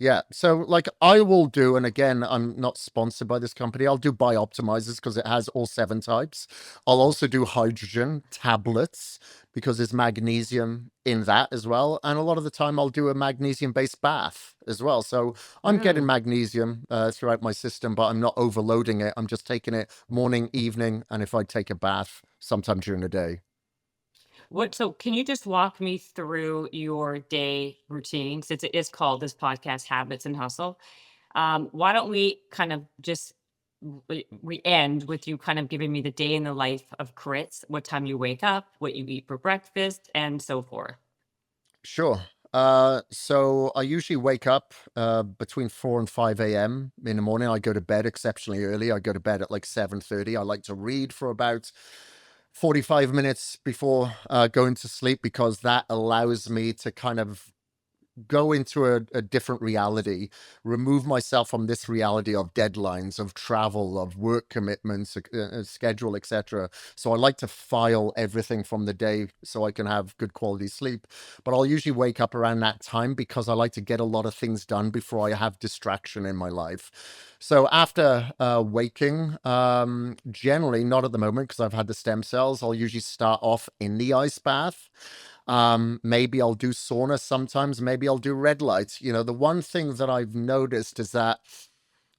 Yeah. So like I will do, and again, I'm not sponsored by this company. I'll do Bioptimizers because it has all 7 types. I'll also do hydrogen tablets because there's magnesium in that as well. And a lot of the time I'll do a magnesium-based bath as well. So I'm getting Mm. magnesium throughout my system, but I'm not overloading it. I'm just taking it morning, evening, and if I take a bath sometime during the day. So can you just walk me through your day routine since it is called this podcast Habits and Hustle? Why don't we kind of just we end with you kind of giving me the day in the life of Kris, what time you wake up, what you eat for breakfast, and so forth. Sure. So I usually wake up between 4 and 5 a.m. in the morning. I go to bed exceptionally early. I go to bed at like 7:30. I like to read for about 45 minutes before going to sleep because that allows me to kind of go into a different reality, remove myself from this reality of deadlines, of travel, of work commitments, schedule, etc. So I like to file everything from the day so I can have good quality sleep. But I'll usually wake up around that time because I like to get a lot of things done before I have distraction in my life. So after waking, generally not at the moment because I've had the stem cells, I'll usually start off in the ice bath. Maybe I'll do sauna sometimes, maybe I'll do red lights. The one thing that I've noticed is that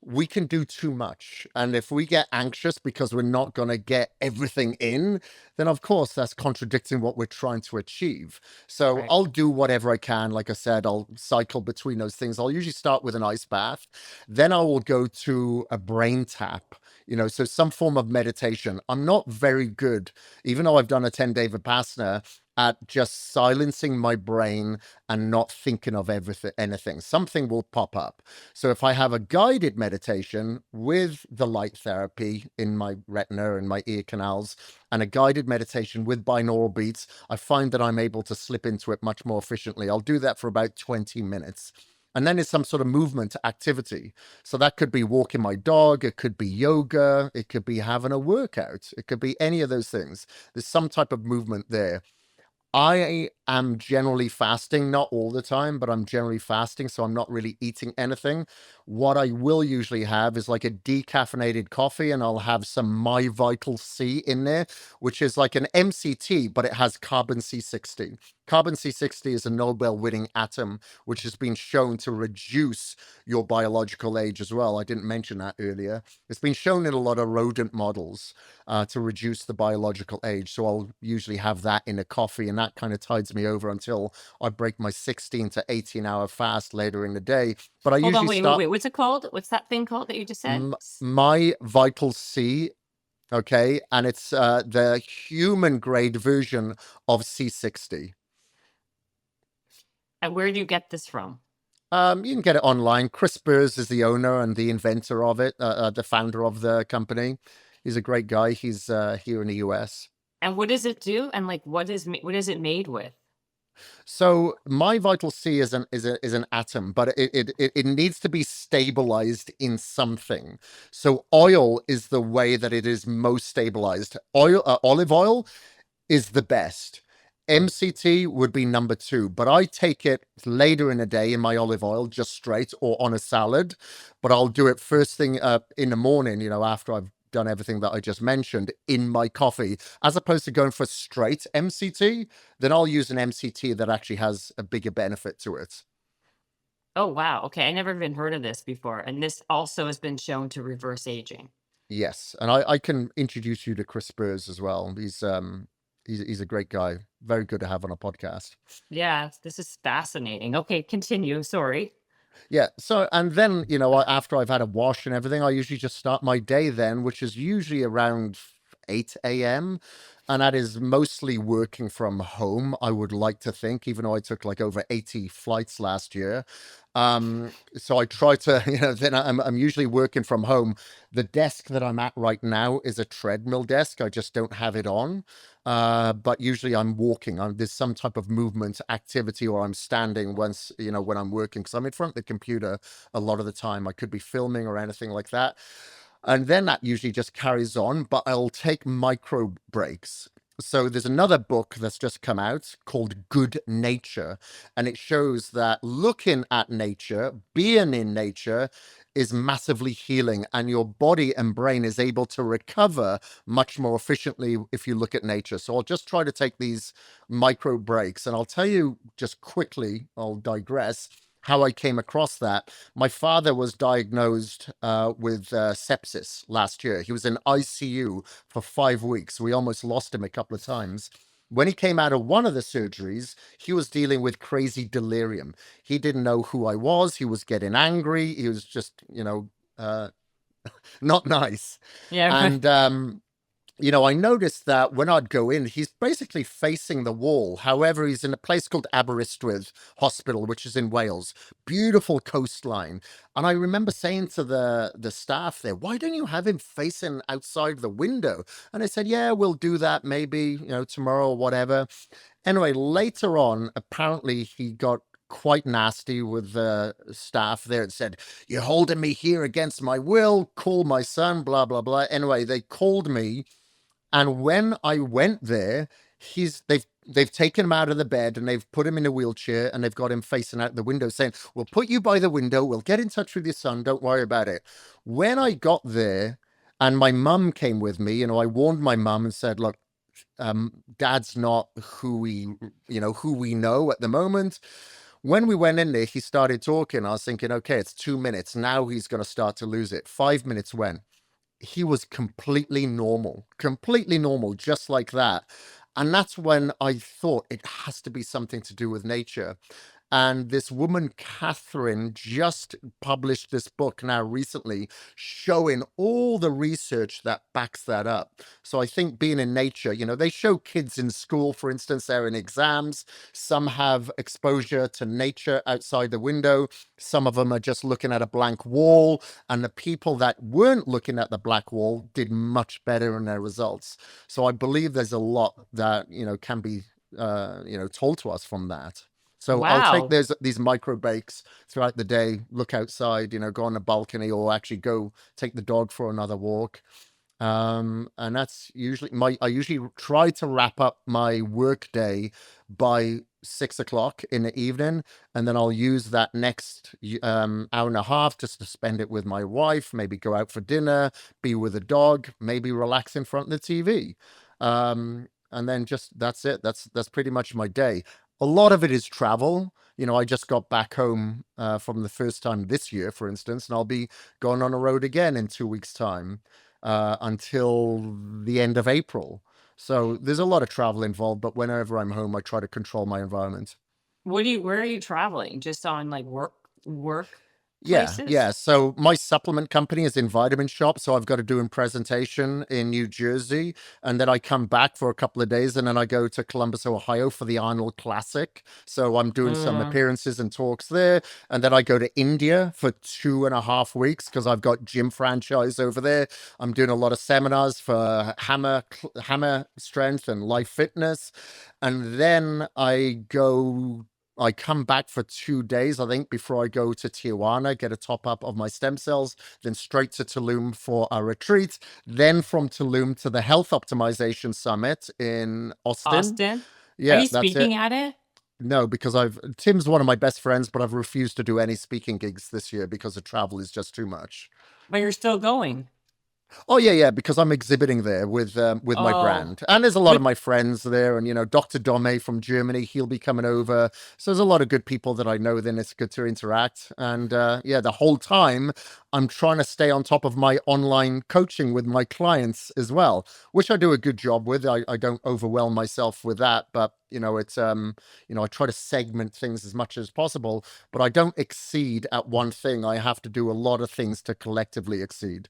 we can do too much. And if we get anxious because we're not going to get everything in, then of course that's contradicting what we're trying to achieve. So Right. I'll do whatever I can. Like I said, I'll cycle between those things. I'll usually start with an ice bath. Then I will go to a brain tap. So some form of meditation. I'm not very good, even though I've done a 10-day Vipassana, at just silencing my brain and not thinking of anything. Something will pop up. So if I have a guided meditation with the light therapy in my retina and my ear canals, and a guided meditation with binaural beats, I find that I'm able to slip into it much more efficiently. I'll do that for about 20 minutes. And then it's some sort of movement activity. So that could be walking my dog, it could be yoga, it could be having a workout, it could be any of those things. There's some type of movement there. I am generally fasting, not all the time, but I'm generally fasting, so I'm not really eating anything. What I will usually have is like a decaffeinated coffee, and I'll have some My Vital C in there, which is like an MCT, but it has carbon C60. Carbon C60 is a Nobel winning atom, which has been shown to reduce your biological age as well. I didn't mention that earlier. It's been shown in a lot of rodent models to reduce the biological age. So I'll usually have that in a coffee, and that kind of tides me over until I break my 16 to 18-hour fast later in the day. But I Hold on, usually wait, wait, start wait. What's it called? What's that thing called that you just said? My Vital C, okay, and it's the human grade version of C60. And where do you get this from? You can get it online. Kris is the owner and the inventor of it, the founder of the company. He's a great guy. He's here in the US. And what does it do? And like, what is it made with? So my vital C is an atom, but it needs to be stabilized in something. So oil is the way that it is most stabilized. Olive oil is the best. MCT would be number two, but I take it later in the day in my olive oil, just straight or on a salad. But I'll do it first thing in the morning, after I've done everything that I just mentioned in my coffee, as opposed to going for straight MCT. Then I'll use an MCT that actually has a bigger benefit to it. Oh, wow. Okay. I never even heard of this before. And this also has been shown to reverse aging. Yes, and I can introduce you to Kris as well. He's a great guy, very good to have on a podcast. Yeah, this is fascinating. Okay, continue. Sorry. Yeah. So, and then, after I've had a wash and everything, I usually just start my day then, which is usually around 8 a.m. And that is mostly working from home, I would like to think, even though I took like over 80 flights last year. So I try to, then I'm usually working from home. The desk that I'm at right now is a treadmill desk. I just don't have it on. But usually I'm walking. There's some type of movement activity, or I'm standing once, when I'm working, because I'm in front of the computer a lot of the time. I could be filming or anything like that. And then that usually just carries on, but I'll take micro breaks. So there's another book that's just come out called Good Nature, and it shows that looking at nature, being in nature, is massively healing, and your body and brain is able to recover much more efficiently if you look at nature. So I'll just try to take these micro breaks, and I'll tell you just quickly, I'll digress, how I came across that. My father was diagnosed with sepsis last year. He was in ICU for 5 weeks. We almost lost him a couple of times. When he came out of one of the surgeries, he was dealing with crazy delirium. He didn't know who I was. He was getting angry. He was just, not nice. Yeah. And I noticed that when I'd go in, he's basically facing the wall. However, he's in a place called Aberystwyth Hospital, which is in Wales. Beautiful coastline. And I remember saying to the staff there, why don't you have him facing outside the window? And they said, yeah, we'll do that maybe, tomorrow or whatever. Anyway, later on, apparently he got quite nasty with the staff there and said, you're holding me here against my will, call my son, blah, blah, blah. Anyway, they called me, and when I went there, they've taken him out of the bed and they've put him in a wheelchair and they've got him facing out the window saying, we'll put you by the window. We'll get in touch with your son. Don't worry about it. When I got there and my mum came with me, I warned my mum and said, look, dad's not who we know at the moment. When we went in there, he started talking. I was thinking, okay, it's 2 minutes. Now he's going to start to lose it. 5 minutes went. He was completely normal, just like that. And that's when I thought it has to be something to do with nature. And this woman, Catherine, just published this book now recently showing all the research that backs that up. So I think being in nature, they show kids in school, for instance, they're in exams. Some have exposure to nature outside the window. Some of them are just looking at a blank wall. And the people that weren't looking at the black wall did much better in their results. So I believe there's a lot that, can be, told to us from that. So I'll take Wow. these micro breaks throughout the day, look outside, go on the balcony, or actually go take the dog for another walk. And that's usually I usually try to wrap up my work day by 6 o'clock in the evening, and then I'll use that next hour and a half just to spend it with my wife, maybe go out for dinner, be with a dog, maybe relax in front of the TV. And then just that's it. That's pretty much my day. A lot of it is travel. I just got back home from the first time this year, for instance, and I'll be going on a road again in 2 weeks' time until the end of April. So there's a lot of travel involved, but whenever I'm home, I try to control my environment. Where are you traveling? Just on like work Yeah, places? yeah. So my supplement company is in Vitamin Shop, so I've got to do a presentation in New Jersey, and then I come back for a couple of days, and then I go to Columbus, Ohio for the Arnold Classic. So I'm doing some Mm. appearances and talks there, and then I go to India for 2.5 weeks because I've got gym franchise over there. I'm doing a lot of seminars for hammer strength and life fitness, and then I come back for 2 days, I think, before I go to Tijuana, get a top up of my stem cells, then straight to Tulum for a retreat. Then from Tulum to the Health Optimization Summit in Austin. Austin? Are Yeah, you that's it. speaking at it? No, because Tim's one of my best friends, but I've refused to do any speaking gigs this year because the travel is just too much. But you're still going. Oh yeah, yeah, because I'm exhibiting there with my Oh, brand, and there's a lot of with my friends there, and Dr. Dome from Germany, he'll be coming over. So there's a lot of good people that I know. Then it's good to interact, and yeah, the whole time I'm trying to stay on top of my online coaching with my clients as well, which I do a good job with. I don't overwhelm myself with that, but it's I try to segment things as much as possible, but I don't exceed at one thing. I have to do a lot of things to collectively exceed.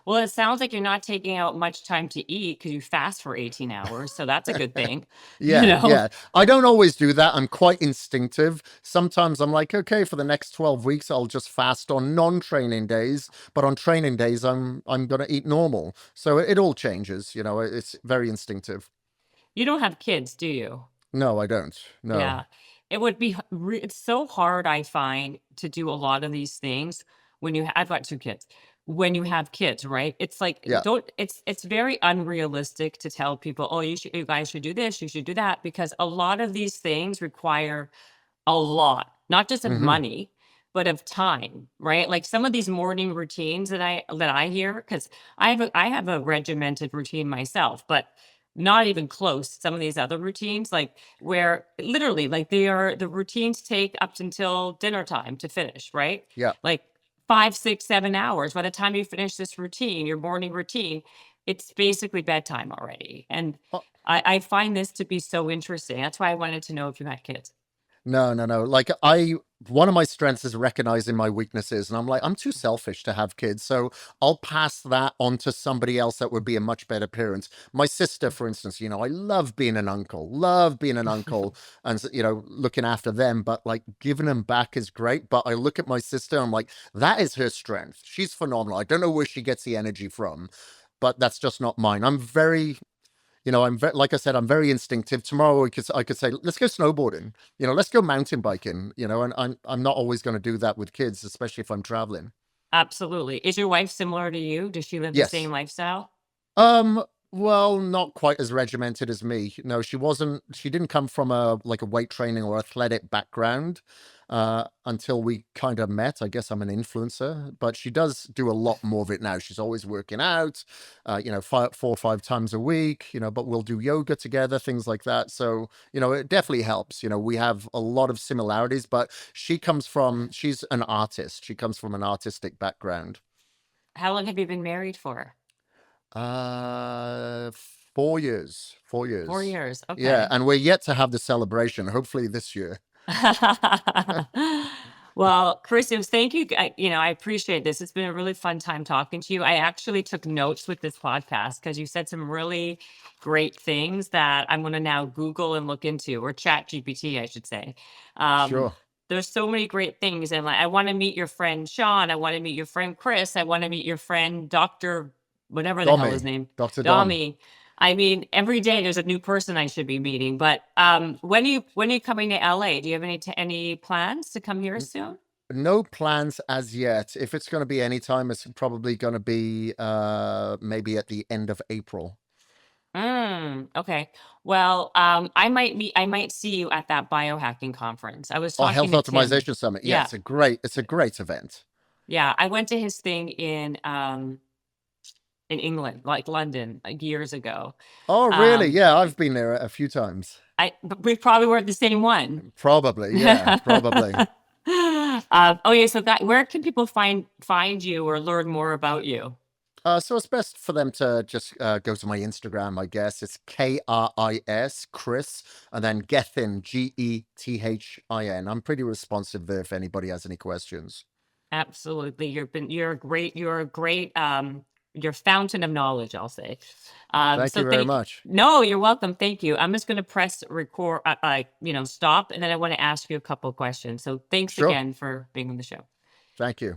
Well, it sounds like you're not taking out much time to eat because you fast for 18 hours, so that's a good thing, you Yeah, know? yeah. I don't always do that. I'm quite instinctive. Sometimes I'm like, okay, for the next 12 weeks, I'll just fast on non-training days, but on training days, I'm gonna eat normal. So it all changes, it's very instinctive. You don't have kids, do you? No, I don't. No. Yeah. It would be it's so hard, I find, to do a lot of these things when I've got 2 kids. When you have kids, right? It's like, Yeah. don't it's very unrealistic to tell people, "Oh, you guys should do this, you should do that," because a lot of these things require a lot, not just of Hmm. money, but of time, right? Like some of these morning routines that I hear, because I have a regimented routine myself, but not even close. Some of these other routines, like where literally, like the routines take up until dinner time to finish, right? Yeah. Like 5, 6, 7 hours. By the time you finish this routine, your morning routine, it's basically bedtime already. And I find this to be so interesting. That's why I wanted to know if you had kids. No, no, no. Like one of my strengths is recognizing my weaknesses, and I'm like, I'm too selfish to have kids, so I'll pass that on to somebody else that would be a much better parent. My sister, for instance, I love being an uncle, and looking after them. But like giving them back is great. But I look at my sister, I'm like, that is her strength. She's phenomenal. I don't know where she gets the energy from, but that's just not mine. I'm very like I said, I'm very instinctive. Tomorrow I could say, let's go snowboarding, let's go mountain biking, and I'm not always going to do that with kids, especially if I'm traveling. Absolutely. Is your wife similar to you? Does she live the same Yes. lifestyle? Well, not quite as regimented as me. No, she didn't come from a weight training or athletic background until we kind of met. I guess I'm an influencer, but she does do a lot more of it now. She's always working out, 4 or 5 times a week, but we'll do yoga together, things like that. So, it definitely helps. We have a lot of similarities, but she's an artist. She comes from an artistic background. How long have you been married for? Uh, 4 years. 4 4 years. years. Yeah, Okay. and we're yet to have the celebration. Hopefully this year. Well, Chris, thank you. I appreciate this. It's been a really fun time talking to you. I actually took notes with this podcast because you said some really great things that I'm going to now Google and look into, or Chat GPT, I should say. Um, Sure. there's so many great things, and like, I want to meet your friend Sean. I want to meet your friend Chris. I want to meet your friend Doctor, whatever the hell his Domi, name, Dr. Dom. Dami. I mean, every day there's a new person I should be meeting. But when are you coming to LA? Do you have any plans to come here soon? No plans as yet. If it's going to be any time, it's probably going to be maybe at the end of April. Okay. Well, I might see you at that biohacking conference. I was Oh, talking Health to Tim. Optimization Summit. Yeah, Yeah. it's a great event. Yeah. I went to his thing in England, like London, like years ago. Oh, really? Um, Yeah, I've been there a few times. but we probably were the same one. Probably, yeah, probably. Oh yeah. So that, where can people find you or learn more about you? So it's best for them to just go to my Instagram, I guess. It's Kris, Chris, and then Gethin, Gethin. I'm pretty responsive there if anybody has any questions. Absolutely. You're a great you're fountain of knowledge, I'll say. Thank So you very thank much. No, you're welcome. Thank you. I'm just going to press record, stop, and then I want to ask you a couple of questions. So thanks Sure. again for being on the show. Thank you.